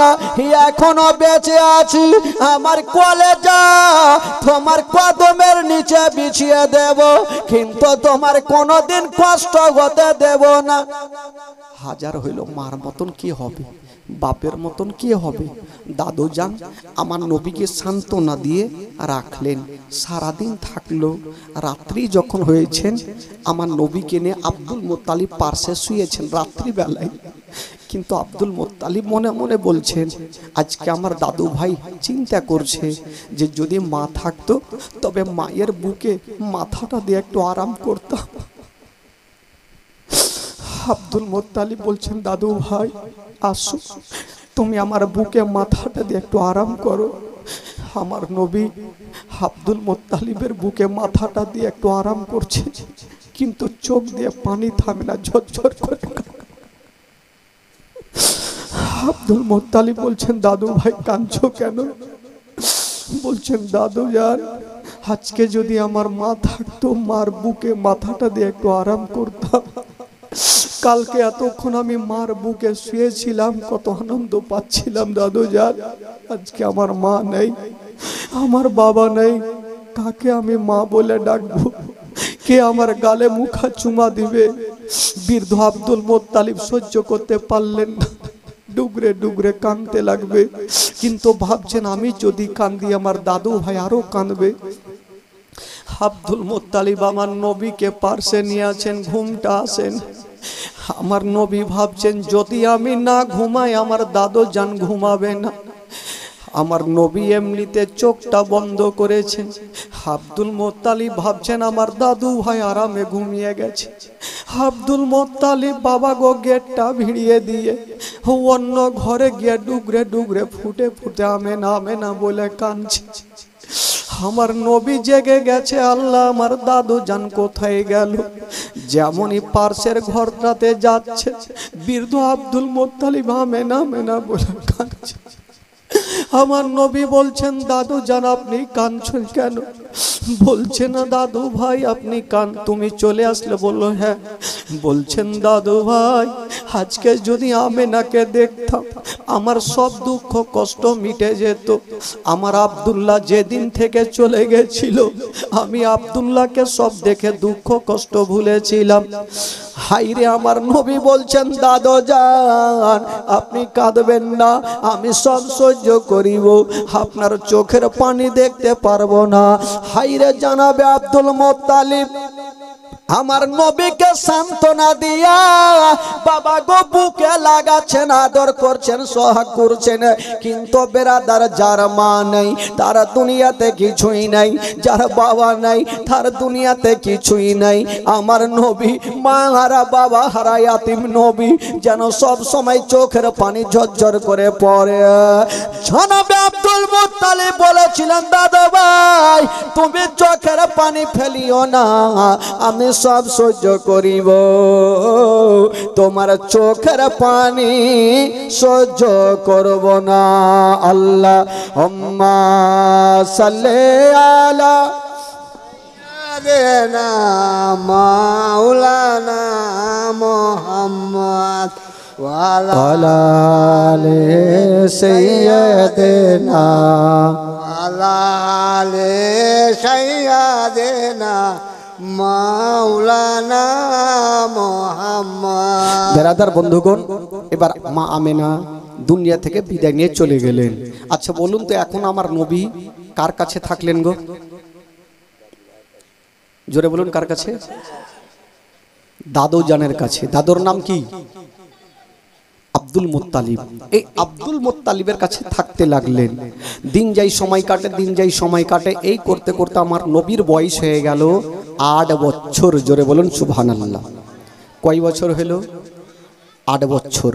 এখনো বেঁচে আছি। আমার কলেজা তোমার কদমের নিচে বিছিয়ে দেব, কিন্তু তোমার কোনোদিন কষ্ট হতে দেব না। হাজার হইল মার মতন কি হবে, বাপের মতন কি হবে? দাদু যান আমার নবীকে সান্ত্বনা দিয়ে রাখলেন, সারাদিন থাকলো। রাত্রি যখন হয়েছেন আমার নবীকে নিয়ে আব্দুল মুত্তালিব পার্শ্বে শুয়েছেন রাত্রিবেলায়। কিন্তু আব্দুল মুত্তালিব মনে মনে বলছেন, আজকে আমার দাদু ভাই চিন্তা করছে যে যদি মা থাকতো তবে মায়ের বুকে মাথাটা দিয়ে একটু আরাম করতাম। আব্দুল মুত্তালিব বলছেন, দাদু ভাই আসো, তুমি আমার বুকে মাথাটা দিয়ে একটু আরাম করো। আমার নবী আব্দুল মুত্তালিবের বুকে মাথাটা দিয়ে একটু আরাম করছে, কিন্তু চোখ দিয়ে পানি থামে না, ঝরঝর করে। আব্দুল মুত্তালিব বলছেন, দাদু ভাই কাঁদছো কেন? বলছেন, দাদু যান, আজকে যদি আমার মা থাকতো, মার বুকে মাথাটা দিয়ে একটু আরাম করতাম। কালকে এতক্ষণ আমি মার বুকে শুয়েছিলাম, কত আনন্দ পাচ্ছিলাম দাদু যান। আজকে আমার মা নেই, আমার বাবা নেই, কাকে আমি মা বলে ডাকবো? কে আমার গালে মুখা চুমা দিবে? বৃদ্ধ আব্দুল মুত্তালিব সহ্য করতে পারলেন না, ডুগরে ডুগরে কাঁদতে লাগবে। কিন্তু ভাবছেন, আমি যদি কাঁদি আমার দাদু ভাই আরো কাঁদবে। আব্দুল মুত্তালিব আমার নবীকে পার্শ্বে নিয়ে আছেন, ঘুমটা আসেন। আমার নবী ভাবছেন, যদি আমি না ঘুমাই আমার দাদু জান ঘুমাবে না। আমার নবী এমনিতে চোখটা বন্ধ করেছেন। আব্দুল মুত্তালিব ভাবছেন, আমার দাদু ভাই আরামে ঘুমিয়ে গেছে। আব্দুল মুত্তালিব বাবা গো গেটটা ভিড়িয়ে দিয়ে অন্য ঘরে গিয়ে ডুগরে ডুগরে ফুটে ফুটে আমেনা আমেনা বলে কাঁদছে। আমার নবী জেগে গেছে, আল্লাহ আমার দাদু জান কোথায় গেল? যেমনই পার্শ্বের ঘরটাতে যাচ্ছে, বৃদ্ধ আব্দুল মুত্তালিব আমেনা আমেনা বলে কাঁদছে। আমার নবী বলছেন, দাদু জান আপনি কাঁদছেন কেন? বলছে না দাদু ভাই আপনি তুমি চলে আসলে? বললো হ্যাঁ। বলছেন, দাদু ভাই আজকে যদি আমেনাকে দেখতাম আমার সব দুঃখ কষ্ট মিটে যেত। আমার আব্দুল্লাহ যেদিন থেকে চলে গেছিল, আমি আব্দুল্লাহকে সব দেখে দুঃখ কষ্ট ভুলেছিলাম। হাইরে আমার নবী বলছেন, দাদু জান আপনি কাঁদবেন না, আমি সব সহ্য করিব, আপনার চোখের পানি দেখতে পারবো না। হাইরে জানাবে আব্দুল মুত্তালিব আমার নবীকে সান্ত্বনা দিয়া বাবা গো বুকে লাগাচ্ছেন, আদর করছেন, সোহাগ করছেন। কিন্তু বেরাদার, যার মা নেই তার দুনিয়াতে কিছুই নাই, যার বাবা নাই তার দুনিয়াতে কিছুই নাই। আমার নবী মা হারা বাবা হারা ইয়াতিম নবী, যেন সব সময় চোখের পানি ঝরঝর করে পড়ে। জনাবে আব্দুল মুত্তালিব বলেছিলেন, দাদা ভাই তুমি চোখের পানি ফেলিও না, আমি সব সহ্য করিব, তোমার চোখের পানি সহ্য করব না। আল্লাহ হুম্মা সাল্লি আলা সাইয়্যিদিনা মাওলানা মুহাম্মদ ওয়া আলা আলি সাইয়্যিদিনা ওয়া আলি সাইয়্যিদিনা মাওলানা মুহাম্মদ। বেরাদার বন্ধুগণ, এবার মা আমেনা দুনিয়া থেকে বিদায় নিয়ে চলে গেলেন। আচ্ছা বলুন তো, এখন আমার নবী কার কাছে থাকলেন গো? জোরে বলুন, কার কাছে? দাদু জানের কাছে। দাদুর নাম কি? Abdul Muttalib. এই আব্দুল মুত্তালিবের কাছে থাকতে লাগলেন। দিন যাই সময় কাটে, দিন যাই সময় কাটে। এই করতে করতে আমার নবীর বয়স হয়ে গেল 8 বছর। জোরে বলুন সুবহানাল্লাহ। কয় বছর হলো? 8 বছর।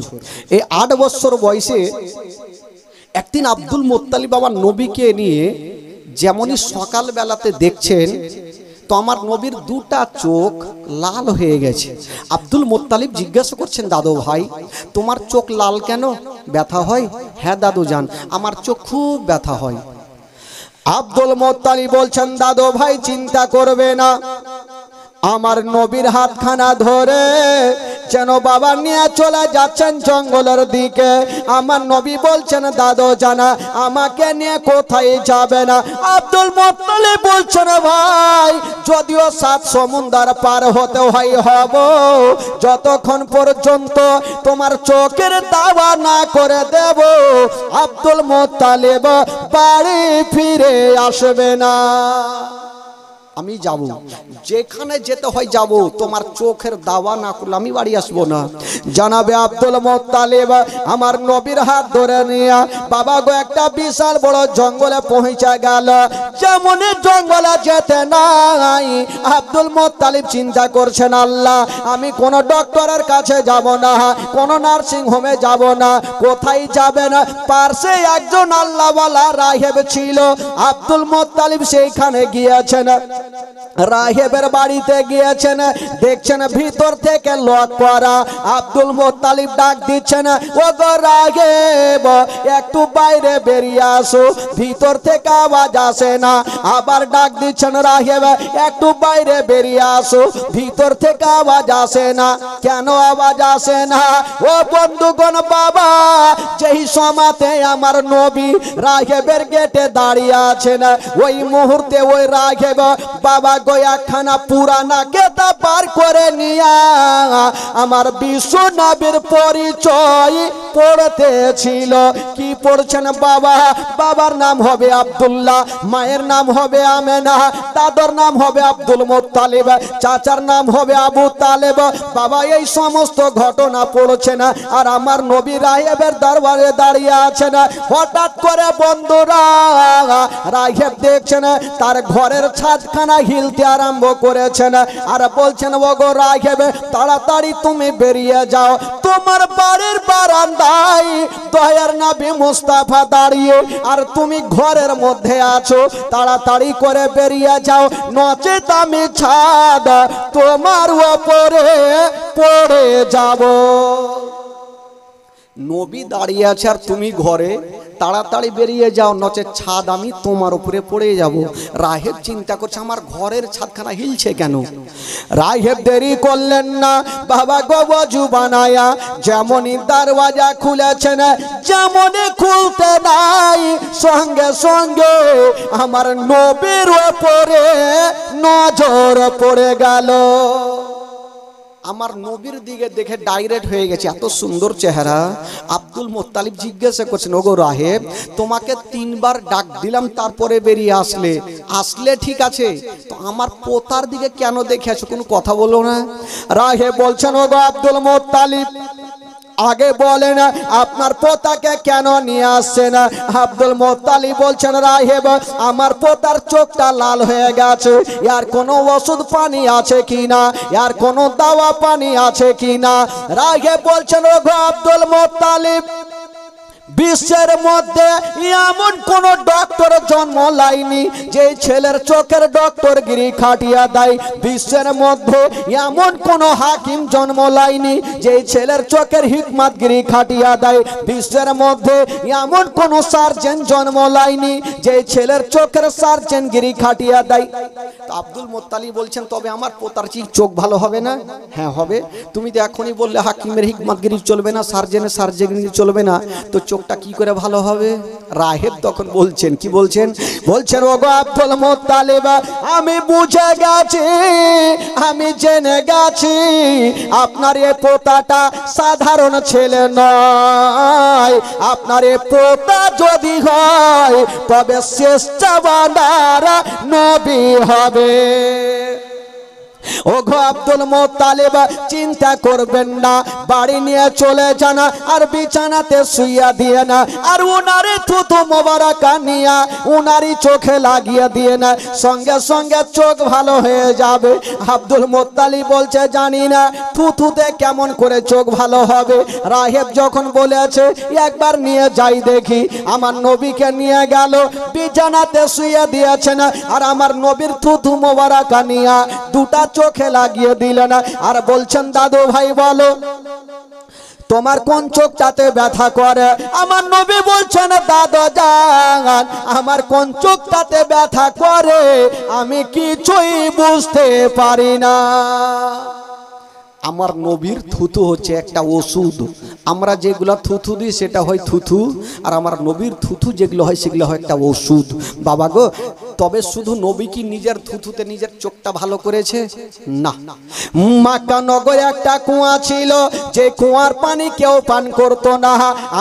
এই 8 বছর বয়সে একদিন আব্দুল মুত্তালিব আমার নবীকে নিয়ে যেমনই সকাল বেলাতে দেখছেন, তো আমার নবীর দুটা চোখ লাল হয়ে গেছে। আব্দুল মুত্তালিব জিজ্ঞাসা করছেন, দাদু ভাই তোমার চোখ লাল কেন? ব্যথা হয়? হ্যাঁ দাদু জান, আমার চোখ খুব ব্যথা হয়। আব্দুল মুত্তালিব বলছেন, দাদু ভাই চিন্তা করবে না, আমার নবীর হাতখানা ধরে যেন বাবা নিয়ে চলে যাচ্ছেন জঙ্গলের দিকে। আমার নবী বলছেন, দাদু জানা আমাকে নিয়ে কোথায় যাবে না। আব্দুল মুত্তালিব বলছেন, ভাই যদিও 7 সমুদ্র পার হতে হয় হব, যতক্ষণ পর্যন্ত তোমার চোখের দাওয়া না করে দেব আব্দুল মুত্তালিব বাড়ি ফিরে আসবে না। আমি যাব, যেখানে যেতে হয় যাব, তোমার চোখের দাওয়া না করলে আমি বাড়ি আসবো না। জানাবে আব্দুল মুত্তালিব আমার নবীর হাত ধরে নিয়ে বাবা গো একটা বিশাল বড় জঙ্গলে পৌঁছে গেল। যেমন জঙ্গলে যেতে নাই আব্দুল মুত্তালিব চিন্তা করছেন, আল্লাহ আমি কোন ডক্টরের কাছে যাব না, কোন নার্সিং হোমে যাব না, কোথায় যাবেন? পাশে একজন আল্লাহওয়ালা রাহেব ছিল, আব্দুল মুত্তালিব সেইখানে গিয়েছেন। রাহেবের বাড়িতে গিয়েছেন, দেখছেন ভিতর থেকে লক করা। আব্দুল মুত্তালিব ডাক দিচ্ছেন, ও গো রাহেব একটু বাইরে বেরিয়ে আসো, ভিতর থেকে আওয়াজ আসে না। আবার ডাক দিচ্ছেন, রাহেব একটু বাইরে বেরিয়ে আসো, ভিতর থেকে আওয়াজ আসে না। কেন আওয়াজ আসে না? ও বন্ধুগণ, বাবা যেই সময়তে আমার নবী রাহেবের গেটে দাঁড়িয়ে আছেন, ওই মুহূর্তে ওই রাহেব বাবা একখানা পুরানা গেতা পার করে নিয়া আমার বিশ্ব নবীর পরিচয় পড়তেছিল। কি পড়ছেন বাবা? বাবার নাম হবে আব্দুল্লাহ, মায়ের নাম হবে আমেনা, দাদার নাম হবে আব্দুল মুত্তালিব, চাচার নাম হবে আবু তালেব। বাবা এই সমস্ত ঘটনা পড়ছেন আর আমার নবী রাহেবের দরবারে দাঁড়িয়ে আছেন। হঠাৎ করে বন্ধুরা রাহেব দেখছেন তার ঘরের ছাদখানা হিলতে আরম্ভ করেছেন আর বলছেন, ও গো রাহেব তাড়াতাড়ি তুমি বেরিয়ে যাও, তোমার বাড়ির বারান্দায় দয়ার নবী মুস্তাফা দাঁড়িয়ে আর তুমি ঘরের মধ্যে আছো, তাড়াতাড়ি করে বেরিয়ে যাও, নচেত আমি ছাদ তোমার উপরে পড়ে যাব। নবী দাঁড়িয়ে আছে আর তুমি ঘরে, তাড়াতাড়ি বেরিয়ে যাও, নচে ছাদ আমি তোমার উপরে পড়ে যাব। রাহেব চিন্তা করছে আমার ঘরের ছাদখানা হিলছে কেন? রাহেব দেরি করলেন না, বাবা গো ওযু বানায়া যেমনই দরওয়াজা খুলেছেন, যেমনই খুলতে নাই সঙ্গে সঙ্গে আমার নবীর উপরে নজর পড়ে গেল। আমার নবীর দিকে দেখে ডাইরেক্ট হয়ে গেছে, এত সুন্দর চেহারা। আব্দুল মুত্তালিব জিজ্ঞাসা করছেন, ওগো রাহেব তোমাকে 3 বার ডাক দিলাম তারপরে বেরিয়ে আসলে ঠিক আছে, তো আমার পোতার দিকে কেন দেখে আছো, কোনো কথা বলো না? রাহেব বলছেন, ওগো আব্দুল মুত্তালিব আগে বলেন আপনার পোতাকে কেন নিয়ে আসছেন? আব্দুল মুত্তালিব বলছেন, রাহেব আমার পোতার চোখটা লাল হয়ে গেছে, ইয়ার কোনো ওষুধ পানি আছে কিনা, ইয়ার কোনো দাওয়া পানি আছে কিনা? রাহেব বলছেন, ওগো আব্দুল মুত্তালিব বিশ্বের মধ্যে এমন কোন ডক্টর জন্ম লাইনি যে ছেলের চোখের ডক্টরগিরি খাটিয়া দেয়। বিশ্বের মধ্যে এমন কোন হাকিম জন্ম লাইনি যে ছেলের চোখের হিকমতগিরি খাটিয়া দেয়। বিশ্বের মধ্যে এমন কোন সার্জন জন্ম লাইনি যে ছেলের চোখের সার্জনগিরি খাটিয়া দেয়। আব্দুল মুত্তালিব বলছেন, তবে আমার পোতার চোখ ভালো হবে না? হ্যাঁ হবে। তুমি তো এখনই বললে হাকিমের হিকমতগিরি চলবে না, সার্জনের সার্জনগিরি চলবে না, তো চোখটা কি করে ভালো হবে? রাহেব তখন বলছেন, কি বলছেন? বলছেন, ওগো আব্দুল মুত্তালিব আমি বুঝে গেছি, আমি জেনে গেছি আপনার এই পোতাটা সাধারণ ছেলে নয়, আপনার এই পোতা যদি হয় তবে শেষ জামানার নবী হবে। ওগো আব্দুল মুত্তালিব চিন্তা করবেন না, বাড়ি নিয়ে চলে যান আর বিছানাতে শুইয়া দিয়ে না, আর উনারে থুতু মোবারকা নিয়া উনারই চোখে লাগিয়ে দিয়ে না, সঙ্গে সঙ্গে চোখ ভালো হয়ে যাবে। আব্দুল মুত্তালিব বলছে, জানি না থুতুতে কেমন করে চোখ ভালো হবে। রাহেব যখন বলেছে একবার নিয়ে যাই দেখি, আমার নবীকে নিয়ে গেল, বিছানাতে শুইয়ে দিয়েছেন আর আমার নবীর থুতু মোবারকা নিয়া দুটা চোখে লাগিয়ে দিলেন আর বলছেন, দাদু ভাই বলো তোমার কোন চোখটাতে ব্যথা করে? আমার নবী বলছেন, দাদু জান আমার কোন চোখটাতে ব্যথা করে আমি কিছুই বুঝতে পারি না। আমার নবীর থুতু হচ্ছে একটা ওষুধ। আমরা যেগুলো থুতু দিই সেটা হয় থুতু, আর আমার নবীর থুতু যেগুলো হয় সেগুলো হয় একটা ওষুধ। বাবা গো তবে শুধু নবী কি নিজের থুথুতে নিজের চোখটা ভালো করেছে? না। মক্কা নগরে একটা কুয়া ছিল, যে কুয়ার পানি কেউ পান করতো না।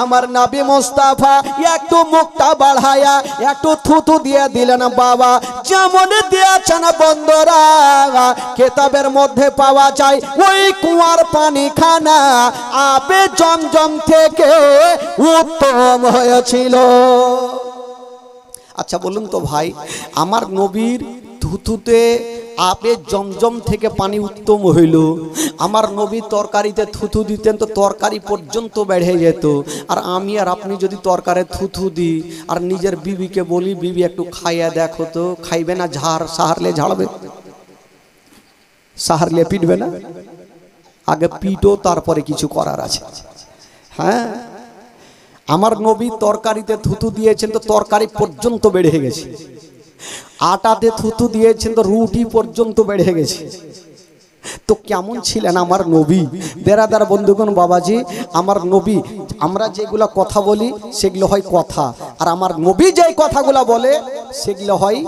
আমার নবী মুস্তাফা একটু মুখটা বাড়ায়া একটু থুথু দিয়ে দিলেন। বাবা যেমন দিয়েছেন বন্ধুরা, কিতাবের মধ্যে পাওয়া যায় ওই কুয়ার পানি খানা আবে জমজম থেকে উত্তম হয়েছিল। আচ্ছা বলুন তো ভাই, আমার নবীর থুথুতে আপে জমজম থেকে পানি উত্তম হইল, আমার নবী তরকারিতে থুথু দিতেন তো তরকারি পর্যন্ত বেড়ে যেত। আর আমি আর আপনি যদি তরকারি থুথু দিই আর নিজের বিবিকে বলি বিবি একটু খাইয়া দেখো তো, খাইবে না? সাহারলে ঝাড়বে, সাহারলে পিটবে না? আগে পিটো তারপরে কিছু করার আছে। হ্যাঁ, আমার নবী তরকারিতে থুথু দিয়েছেন তো তরকারি পর্যন্ত বেড়ে গেছে, আটাতে থুথু দিয়েছেন তো রুটি পর্যন্ত বেড়ে গেছে। তো কেমন ছিলেন আমার নবী? বেরাদার বন্ধুগণ, বাবাজি, আমার নবী, আমরা যেগুলা কথা বলি সেগুলো হয় কথা, আর আমার নবী যেই কথাগুলা বলে সেগুলো হয়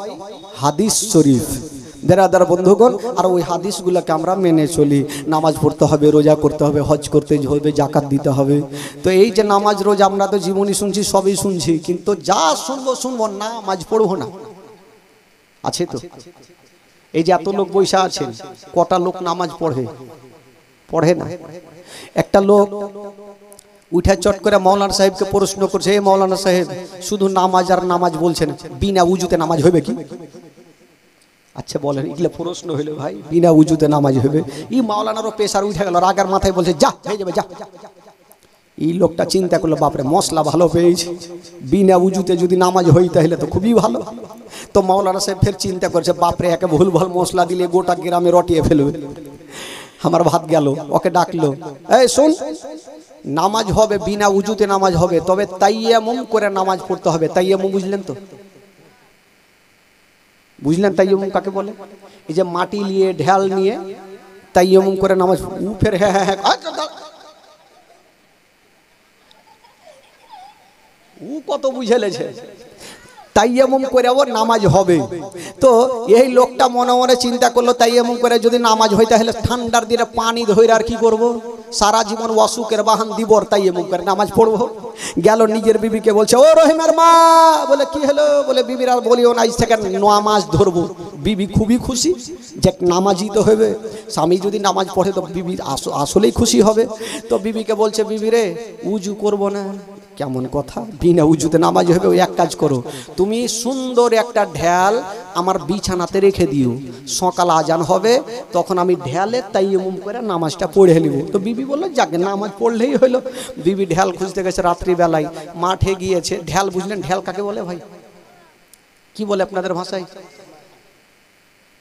হাদিস শরীফ। বেরাদার বন্ধুগণ, আর ওই হাদিসগুলোকে আমরা মেনে চলি। নামাজ পড়তে হবে, রোজা করতে হবে, হজ করতে হবে, জাকাত দিতে হবে। তো এই যে নামাজ রোজা আমরা তো জীবনী শুনছি, সবই শুনছি, কিন্তু যা শুনবো নামাজ পড়বো না। আছে তো? এই যে এত লোক বৈশা আছেন, কটা লোক নামাজ পড়ে না? একটা লোক উঠে চট করে মৌলানা সাহেবকে প্রশ্ন করছে, এই মৌলানা সাহেব শুধু নামাজ আর নামাজ বলছেন, বিনা উজুতে নামাজ হবে কি? আচ্ছা বলেন, এগুলো প্রশ্ন হইলো ভাই, বিনা উজুতে নামাজ হবে? এই মাওলানারও পেশার উঠে গেল, রাগার মাথায় বলছে যা হয়ে যাবে যা। এই লোকটা চিন্তা করলো, বাপরে মশলা ভালো পেয়েছে, বিনা উজুতে যদি নামাজ হই তাহলে তো খুবই ভালো। তো মাওলানা সাহেব ফের চিন্তা করছে, বাপরে একে ভুল ভাল মশলা দিলে গোটা গ্রামে রটিয়ে ফেলবে, আমার ভাত গেল। ওকে ডাকলো, এই শোন, নামাজ হবে বিনা উজুতে নামাজ হবে, তবে তাইয়ামুম করে নামাজ পড়তে হবে। তাইয়ামুম বুঝলেন তো? বুঝলেন তাইয়ামুম কাকে বলে? এই যে মাটি নিয়ে ঢাল নিয়ে তাইয়ামুম করে নামাজ। ও ফের হ্যাঁ হ্যাঁ হ্যাঁ, ও কত বুঝেলেছে, তাইয়ামুম করে ওর নামাজ হবে। তো এই লোকটা মনে মনে চিন্তা করলো, তাইয়ামুম করে যদি নামাজ হয় তাহলে ঠান্ডার দিনে পানি ধরে আর কি করব, সারা জীবন অসুখের বাহান দিব, তাইয়ামুম করে নামাজ পড়বো। গেল নিজের বিবিকে বলছে, ও রহিমের মা। বলে কি হলো? বলে বিবির আর বলিও না, আজ থেকে নামাজ ধরবো। বিবি খুবই খুশি যে নামাজই তো হবে, স্বামী যদি নামাজ পড়ে তো বিবি আসলেই খুশি হবে। তো বিবিকে বলছে, বিবি রে উজু করবো না। কেমন কথা, বিনা উজুতে নামাজ হবে? ওই এক কাজ করো, তুমি সুন্দর একটা ঢাল আমার বিছানাতে রেখে দিও, সকাল আজান হবে তখন আমি ঢালে তাইয়ামুম করে নামাজটা পড়ে নিব। তো বিবি বললো যাক, নামাজ পড়লেই হলো। বিবি ঢাল খুঁজতে গেছে, রাত্রিবেলায় মাঠে গিয়েছে। ঢাল বুঝলেন ঢাল কাকে বলে ভাই? কি বলে আপনাদের ভাষায়?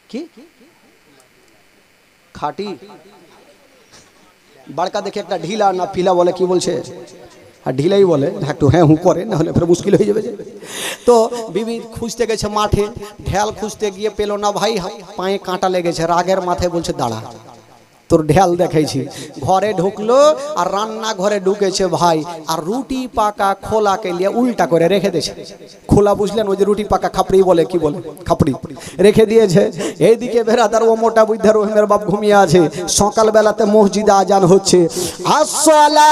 কি খাটি বাড়কা দেখে একটা ঢিলা না পিলা বলে, কি বলছে? আর ঢিলাই বলে, একটু হ্যাঁ হু করে, না হলে ফের মুশকিল হয়ে যাবে। তো বিবি খুঁজতে গেছে মাঠে, ঢাল খুঁজতে গিয়ে পেলো না ভাই, পায়ে কাঁটা লেগেছে। রাগের মাথায় বলছে, দাঁড়া তোর ঢাল দেখাইছি। ঘরে ঢুকলো আর রান্না ঘরে ঢুকেছে ভাই, আর রুটি পাকা খোলাকে নিয়ে উল্টা করে রেখে দিয়েছে। খোলা বুঝলেন, ওই যে রুটি পাকা খাপড়ি বলে, কি বলে খাপড়ি, রেখে দিয়েছে। এইদিকে বেরাদার ও মোটা বুদ্ধা রহিমের বাপ ঘুমিয়ে আছে। সকাল বেলাতে মসজিদে আজান হচ্ছে, আসসালা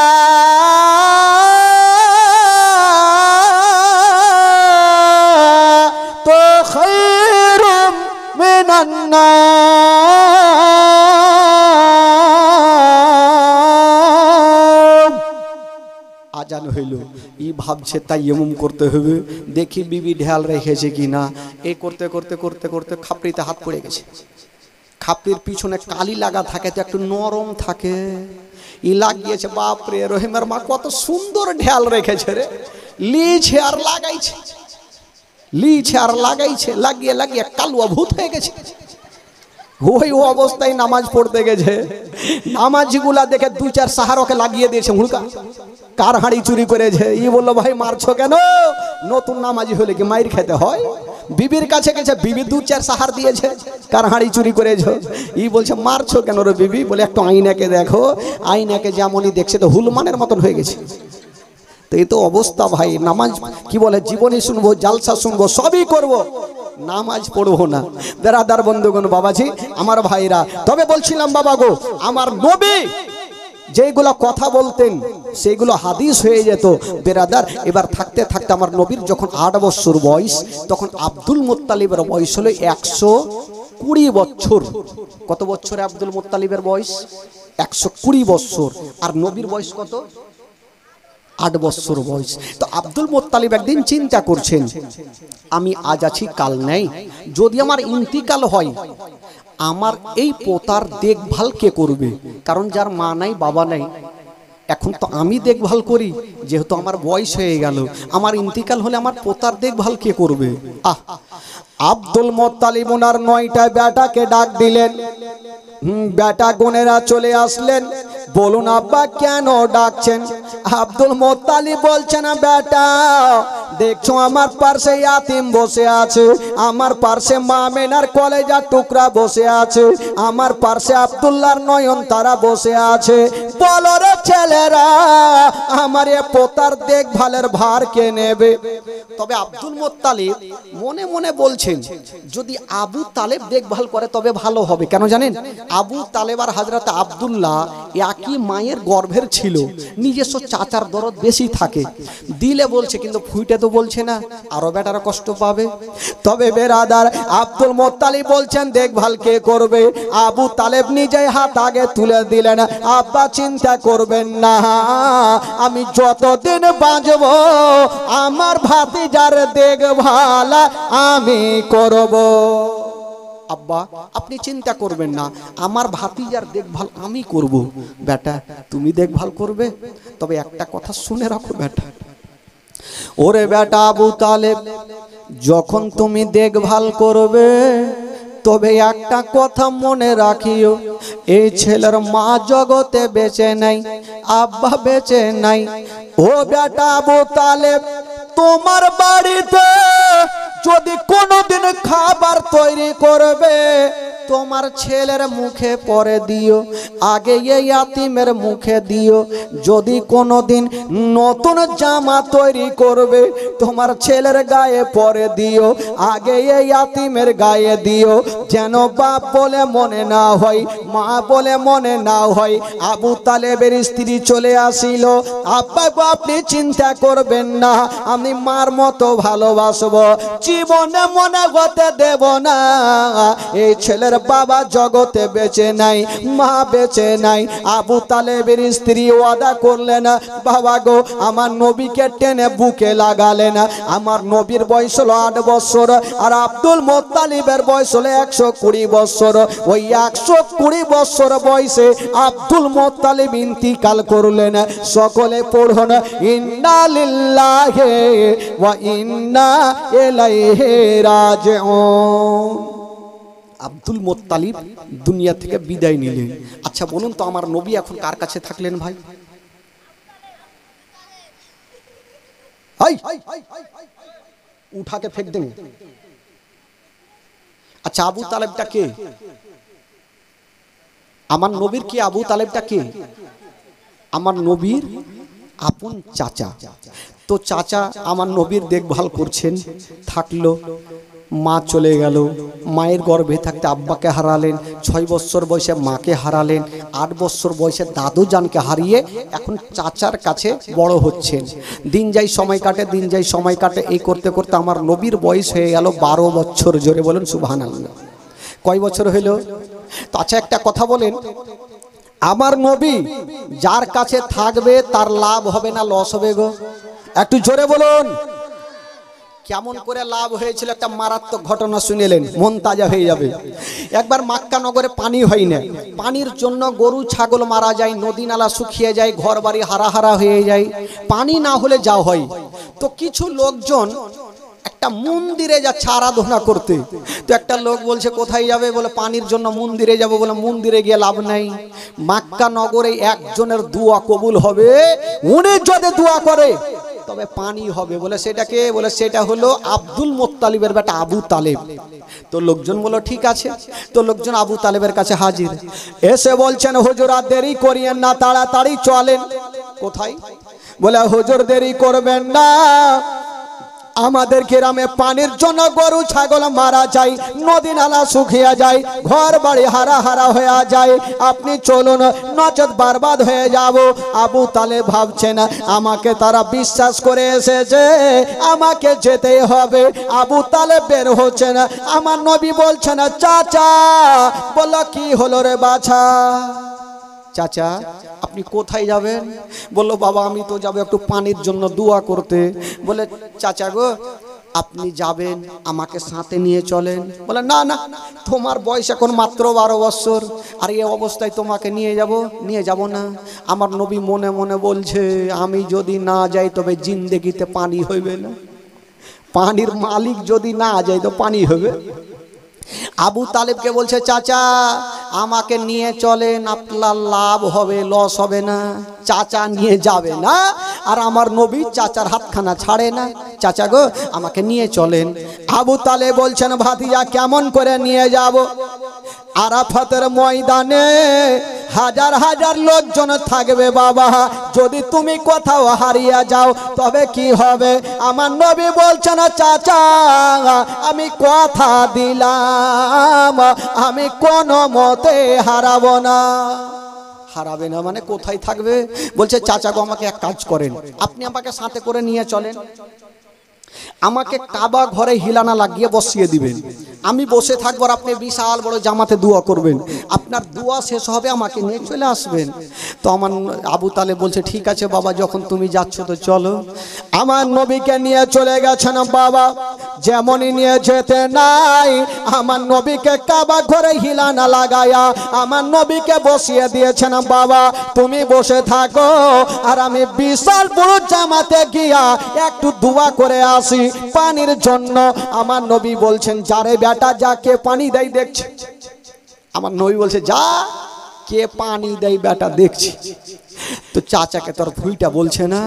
তো খায়রুম মিনান নাম। আজান হইল, ই ভাবছে তাইয়ামুম করতে হবে, দেখি বিবি ঢাল রেখেছে কিনা। এই করতে করতে করতে করতে খাপড়িতে হাত পড়ে গেছে। খাপড়ির পিছনে কালি লাগা থাকে তো একটু নরম থাকে, ই লাগিয়েছে। বাপরে, রহিমের মা কত সুন্দর ঢাল রেখেছে রে, লিছে আর লাগাইছে, লিছে আর লাগাইছে, লাগিয়ে লাগিয়ে কালুয়া ভূত হয়ে গেছে। ওই অবস্থায় নামাজ পড়তে গেছে, নামাজিগুলা দেখে দু চার সাহারকে লাগিয়ে দিয়েছে হুড়কা, কার হাঁড়ি চুরি করেছে। ই বললো, ভাই মারছো কেন? নতুন নামাজি হলে কি মাইর খেতে হয়? বিবির কাছে গেছে, বিবি দু চার সাহার দিয়েছে, কার হাঁড়ি চুরি করেছো? ই বলছে, মারছো কেন রে বিবি? বলে, একটু আইনাকে দেখো, আইনাকে যেমনই দেখছে তো হুলমানের মতন হয়ে গেছে। তো এই তো অবস্থা ভাই। নামাজ কি বলে, জীবনী শুনবো, জালসা শুনবো, সবই করবো, নামাজ পড়বো না। বেরাদার বন্ধুগণ, বাবাজি আমার ভাইরা, তবে বলছিলাম বাবা গো, আমার নবী যেগুলো কথা বলতেন সেগুলো হাদিস হয়ে যেত। বেরাদার, এবার থাকতে থাকতে আমার নবীর যখন 8 বছর বয়স, তখন আব্দুল মুত্তালিবের বয়স হলো 120 বছর। কত বছরে আব্দুল মুত্তালিবের বয়স? 120 বছর। আর নবীর বয়স কত? 8 বছর বয়স। তো আব্দুল মুত্তালিব একদিন চিন্তা করছেন, আমি আজ আছি কাল নেই, যদি আমার ইন্তিকাল হয় আমার এই পোতার দেখভাল কে করবে? কারণ যার মা নাই বাবা নাই, এখন তো আমি দেখভাল করি, যেহেতু আমার বয়স হয়ে গেল, আমার ইন্তিকাল হলে আমার পোতার দেখভাল কে করবে? আব্দুল মুত্তালিব ওনার 9টা বেটাকে ডাক দিলেন। বেটা গুনেরা চলে আসলেন। বলুন আব্বা কেন ডাকছেন? আব্দুল মুত্তালিব বলছেন, বেটা দেখছো আমার পাশে ইয়াতিম বসে আছে, আমার পাশে মা মেনার কলেজার টুকরা বসে আছে, আমার পাশে আব্দুল্লাহর নয়ন তারা বসে আছে। বলো রে ছেলেরা, আমার এ পোতার দেখভালের ভার কে নেবে? তবে আব্দুল মুত্তালিব মনে মনে বলছেন, যদি আবু তালেব দেখভাল করে তবে ভালো হবে। কেন জানেন? আবু তালেব আর হযরত আব্দুল্লাহ একই মায়ের গর্ভের ছিল, নিজস্ব চাচার দরদ বেশি থাকে। দিলে বলছে কিন্তু ফুইটে তো বলছে না, আরো বেটারা কষ্ট পাবে। তবে বেরাদার, আব্দুল মুত্তালিব বলছেন দেখভাল কে করবে? আবু তালেব নিজেই হাত আগে তুলে দিলেন, আব্বা চিন্তা করবেন না, আমি যতদিন বাঁচব আমার ভাতিজার দেখভাল আমি করব। আব্বা আপনি চিন্তা করবেন না, আমার ভাতিজার দেখভাল আমি করব। বেটা তুমি দেখভাল করবে? তবে একটা কথা শুনে রাখো বেটা, ওরে বেটা আবু তালেব, যখন তুমি দেখভাল করবে তবে একটা কথা মনে রাখিও, এই ছেলের মা জগতে বেঁচে নাই, আব্বা বেঁচে নাই। ও বেটা আবু তালেব, তোমার বাড়িতে যদি কোনোদিন খাবার তৈরি করবে তোমার ছেলের মুখে পরে দিও, আগে এই ইয়াতিমের মুখে দিও। যদি কোনোদিন নতুন জামা তৈরি করবে তোমার ছেলের গায়ে পরে দিও, আগে এই ইয়াতিমের গায়ে দিও, যেন বাপ বলে মনে না হয়, মা বলে মনে না হয়। আবু তালেবের স্ত্রী চলে আসিল, আব্বা আপনি চিন্তা করবেন না, আমি মার মতো ভালোবাসবো, জীবনে মনে হতে দেব না এই ছেলের বাবা জগতে বেঁচে নাই, মা বেঁচে নাই। আবু তালেবের স্ত্রী ওয়াদা করলেন, বাবা গো আমার নবীকে টেনে বুকে লাগালেন। আমার নবীর বয়স হলো 8 বছর, আর আব্দুল মুত্তালিবের বয়স হলো 120 বছর। ওই 120 বছর বয়সে আব্দুল মুত্তালিব ইন্তিকাল করলেন। সকলে পড়ুন, ইন্না লিল্লাহি ওয়া ইন্না ইলাইহি রাজিউন। আব্দুল মুত্তালিব দুনিয়া থেকে বিদায় নিলেন। আচ্ছা বলুন তো, আমার নবী এখন কার কাছে থাকলেন ভাই? উঠাকে ফেক দেন। আচ্ছা আবু তালেবটা কে? আমার নবীর কি আবু তালেবটা কে? আমার নবীর আপন চাচা। তো চাচা আমার নবীর দেখভাল করছেন, থাকলো। মা চলে গেল, মায়ের গর্ভে থাকতে আব্বাকে হারালেন, 6 বছর বয়সে মাকে হারালেন, 8 বছর বয়সে দাদু জানকে হারিয়ে এখন চাচার কাছে বড় হচ্ছেন। দিন যাই সময় কাটে, দিন যাই সময় কাটে, এই করতে করতে আমার নবীর বয়স হয়ে গেল 12 বছর। জোরে বলেন সুবহানাল্লাহ। কয় বছর হইল? তো আচ্ছা একটা কথা বলেন, আমার নবী যার কাছে থাকবে তার লাভ হবে না লস হবে গো? একটু জোরে বলুন। কেমন করে লাভ হয়েছিল একটা মারাত্মক ঘটনা শুনেলেন, মন তাজা হয়ে যাবে। একবার মক্কা নগরে পানি হয় না, পানির জন্য গরু ছাগল মারা যায়, নদী নালা শুকিয়ে যায়, ঘর বাড়ি হারা হয়ে যায়, পানি না হলে যা হয়। তো কিছু লোকজন একটা মন্দিরে যাচ্ছে আরাধনা করতে। তো একটা লোক বলছে কোথায় যাবে? বলে পানির জন্য মন্দিরে যাবো। বলে মন্দিরে গিয়ে লাভ নাই, মক্কা নগরে একজনের দোয়া কবুল হবে, উনি যদি দোয়া করে তবে পানি হবে। বলে সেটাকে? বলে সেটা হলো আব্দুল মুত্তালিবের বেটা আবু তালেব। তো লোকজন বলল ঠিক আছে। তো লোকজন আবু তালেবের কাছে হাজির, এসে বলছেন হুজুর আর দেরি করিয়েন না, তাড়াতাড়ি চলেন। কোথায়? বলে হুজুর দেরি করবেন না, আমাদের গ্রামে পানির জন্য গরু ছাগল মারা যায়, নদী নালা শুকিয়ে যায়, ঘর বাড়ি হারা হারা হয়ে যায়। আপনি চলুন, নচেত বরবাদ হয়ে যাব। আবু তালেব ভাবছেন আমাকে তারা বিশ্বাস করে এসেছে, আমাকে যেতেই হবে। আবু তালেব বের হচ্ছেন, আমার নবী বলছেন চাচা। বলল কি হলো রে বাছা? চাচা আপনি কোথায় যাবেন? বলল বাবা আমি তো যাব একটু পানির জন্য দোয়া করতে। বলে চাচা গো আপনি যাবেন, আমাকে সাথে নিয়ে চলেন। বলে না না, তোমার বয়স এখন মাত্র 12 বছর, আর এই অবস্থায় তোমাকে নিয়ে যাব না। আমার নবী মনে মনে বলছে আমি যদি না যাই তবে জিন্দেগিতে পানি হইবে না, পানির মালিক যদি না যায় তো পানি হবে। আবু তালেবকে বলছে চাচা আমাকে নিয়ে চলেন, আপনার লাভ হবে, লস হবে না। চাচা নিয়ে যাবে না, আর আমার নবী চাচার হাতখানা ছাড়ে না। চাচা গো আমাকে নিয়ে চলেন। আবু তালেব বলছেন ভাতিজা কেমন করে নিয়ে যাব? আরাফাতের ময়দানে হাজার হাজার লোকজন থাকবে বাবা, যদি তুমি কোথাও হারিয়ে যাও তবে কি হবে? আমার নবী বলছেন চাচা আমি কথা দিলাম আমি কোনো মতে হারাবো না। হারাবে না মানে কোথায় থাকবে? বলছে চাচা গো আমাকে এক কাজ করেন, আপনি আমাকে সাথে করে নিয়ে চলেন, আমাকে কাবা ঘরে হিলানা লাগিয়ে বসিয়ে দিবেন, আমি বসে থাকবো, আর আপনি বিশাল বড় জামাতে দোয়া করবেন, আপনার দোয়া শেষ হবে আমাকে নিয়ে চলে আসবেন। তো আমার আবু তালেব বলছে ঠিক আছে বাবা, যখন তুমি যাচ্ছ তো চলো। আমার নবীকে নিয়ে চলে গেছেন বাবা, যেমনই নিয়ে যেতে নাই আমার নবীকে কাবা ঘরে হিলানা লাগায়া আমার নবীকে বসিয়ে দিয়েছেন বাবা তুমি বসে থাকো, আর আমি বিশাল বড় জামাতে গিয়া একটু দোয়া করে আসি পানির জন্য। আমার নবী বলছেন যারে বেটা যা, কে পানি দেয় দেখছে। আমার নবী বলছে যা, কে পানি দেয় বেটা দেখছি। তো চাচাকে তোর ভুইটা বলছে না।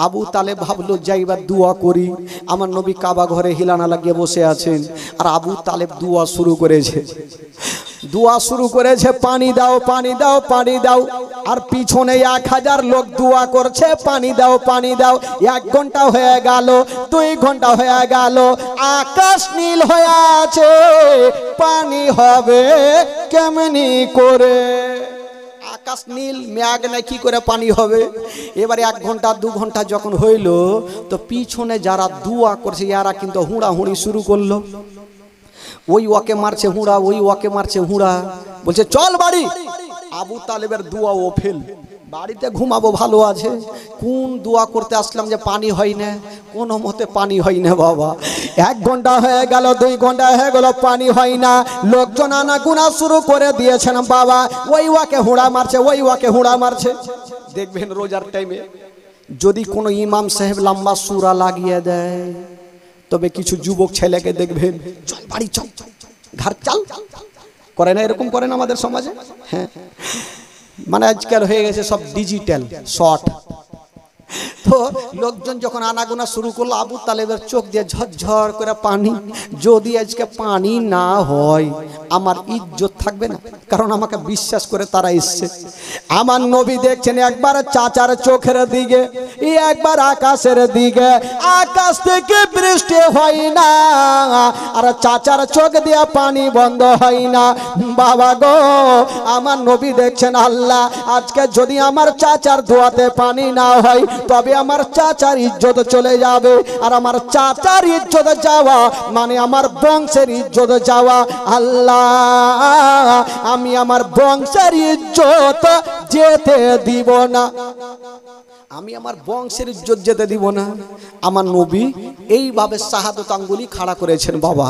আবু তালেব ভাবলো যাইবার দোয়া করি। আমার নবী কাবা ঘরে হিলানা লাগিয়ে বসে আছেন, আর আবু তালেব দোয়া শুরু করেছে পানি দাও পানি দাও পানি দাও, আর পিছনে 1000 লোক দোয়া করছে পানি দাও পানি দাও। 1 ঘন্টা হয়ে গেল, 2 ঘন্টা হয়ে গেল, আকাশ নীল হয়ে আছে, পানি হবে কেমনি করে? আকাশ নীল, মেঘ নাই, কি করে পানি হবে? এবারে 1 ঘন্টা 2 ঘন্টা যখন হইল, তো পিছনে যারা দোয়া করছে এরা কিন্তু হুড়াহুড়ি শুরু করলো। ওই ওকে মারছে হুড়া, ওই ওকে মারছে হুড়া, বলছে চল বাড়ি। আবু তালেবের দোয়া ও ফেল, বাড়িতে ঘুমাবো ভালো আছে, কোন দোয়া করতে আসলাম যে পানি হয় না? কোনো মতে পানি হয় না বাবা। 1 ঘন্টা হয়ে গেল, 2 ঘন্টা হয়ে গেল, পানি হয় না। লোকজন আনাগোনা শুরু করে দিয়েছেন বাবা, ওই ওকে হুড়া মারছে, ওই ওকে হুড়া মারছে। দেখবেন রোজার টাইমে যদি কোনো ইমাম সাহেব লম্বা সূরা লাগিয়ে দেয়, তবে কিছু যুবক ছেলেকে দেখবেন চল বাড়ি চল, ঘর চাল করে না, এরকম করেন আমাদের সমাজে। হ্যাঁ, মানে আজকাল হয়ে গেছে সব ডিজিটাল শর্ট। তো লোকজন যখন আনাগোনা শুরু করলো, আবু তালেবের চোখ দিয়ে ঝরঝর করে পানি। যদি আজকে পানি না হয় আমার ইজ্জত থাকবে না, কারণ আমাকে বিশ্বাস করে তারা এসছে। আমার নবী দেখছেন একবার চাচার চোখের দিকে, একবার আকাশের দিকে। আকাশ থেকে বৃষ্টি হয় না, আর চাচার চোখ দিয়ে পানি বন্ধ হয় না। বাবা গো, আমার নবী দেখছেন আল্লাহ আজকে যদি আমার চাচার দোয়াতে পানি না হয় তবে আমার চাচার ইজ্জত চলে যাবে, আর আমার চাচার ইজ্জত যাওয়া মানে আমার বংশের ইজ্জত যাওয়া। আল্লাহ আমি আমার বংশের ইজ্জত যেতে দিব না, আমি আমার বংশের ইজ্জত যেতে দিব না। আমার নবী এইভাবে শাহাদত আঙ্গুলি খাড়া করেছেন বাবা।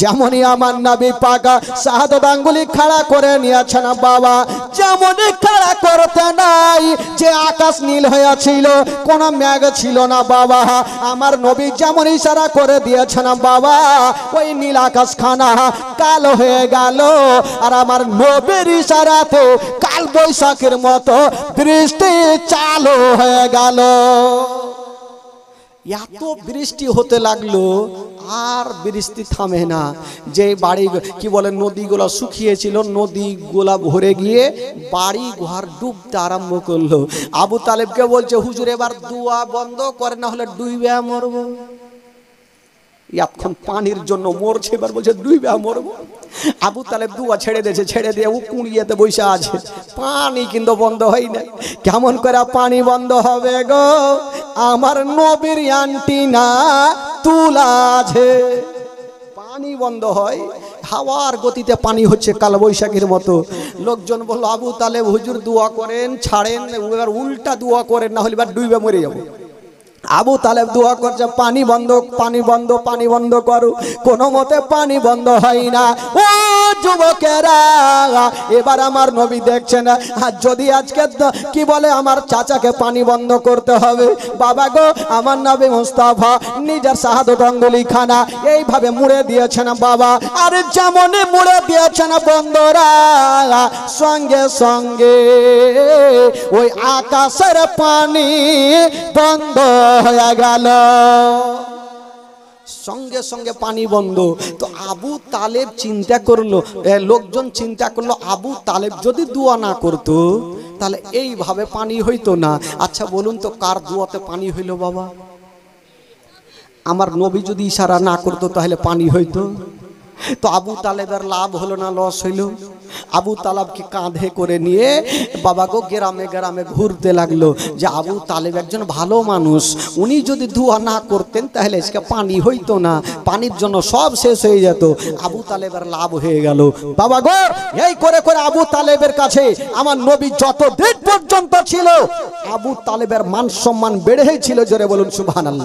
যেমনই আমার নবী পাক শাহাদত আঙ্গুলি খাড়া করে নিয়েছেন বাবা, যেমনই খাড়া করতে নাই যে আকাশ নীল হয়েছিল, কোনো মেঘ ছিল না বাবা। আমার নবী যেমন ইশারা করে দিয়েছেন বাবা, ওই নীল আকাশ খানা কালো হয়ে গেল, আর আমার নবীর ইশারাতে কাল বৈশাখের মতো বৃষ্টি চালু হয়ে গেল। এত বৃষ্টি হতে লাগলো, আর বৃষ্টি থামে না। যে বাড়ি কি বলে নদীগুলো শুকিয়েছিল, নদীগুলা ভরে গিয়ে বাড়ি ঘর ডুবতে আরম্ভ করলো। আবু তালেবকে বলছে হুজুর এবার দোয়া বন্ধ করে, না হলে ডুবে মরবো। এখন পানির জন্য মরছে, এবার বলছে ডুইবা মরবো। আবু তালেব দুয়া ছেড়ে দিয়েছে, ছেড়ে দিয়ে ও কুড়িয়েতে বসে আছে, পানি কিন্তু বন্ধ হয় না। কেমন করে পানি বন্ধ হবে গো? আমার নবীর অ্যান্টিনা তুলা আছে, পানি বন্ধ হয়। হাওয়ার গতিতে পানি হচ্ছে কাল বৈশাখীর মতো। লোকজন বলল আবু তালেব হুজুর দোয়া করেন, ছাড়েন, এবার উল্টা দোয়া করেন, না হলে এবার ডুবে মরে যাবো। আবু তালেব দোয়া করছে পানি বন্ধ, পানি বন্ধ, পানি বন্ধ করো। কোনো মতে পানি বন্ধ হয় না। ও যুবকেরা, এবার আমার নবী দেখছেন, আর যদি আজকে কি বলে আমার চাচাকে পানি বন্ধ করতে হবে, বাবা গো আমার নবী মুস্তাফা নিজের শাহাদত আঙ্গুলি খানা এইভাবে মুড়ে দিয়েছেন বাবা। আর যেমন মুড়ে দিয়েছেন বন্ধুরা, সঙ্গে সঙ্গে ওই আকাশের পানি বন্ধ হয়ে গেল, সঙ্গে সঙ্গে পানি বন্ধ। তো আবু তালেব চিন্তা করলো, লোকজন চিন্তা করলো আবু তালেব যদি দোয়া না করতো তাহলে এইভাবে পানি হইতো না। আচ্ছা বলুন তো কার দোয়াতে পানি হইল বাবা? আমার নবী যদি ইশারা না করতো তাহলে পানি হইতো? তো আবু তালেবের লাভ হলো না লস হইল? আবু তালেবকে কাঁধে করে নিয়ে বাবা গো গ্রামে গ্রামে ঘুরতে লাগলো যে আবু তালেব একজন ভালো মানুষ, উনি যদি দোয়া না করতেন তাহলে আজকে পানি হইতো না, পানির জন্য সব শেষ হয়ে যেত। আবু তালেবের লাভ হয়ে গেল বাবা গো। এই করে করে আবু তালেবের কাছে আমার নবী যত দিন পর্যন্ত ছিল, আবু তালেবের মান সম্মান বেড়েই ছিল। জোরে বলুন সুবহানাল্লাহ।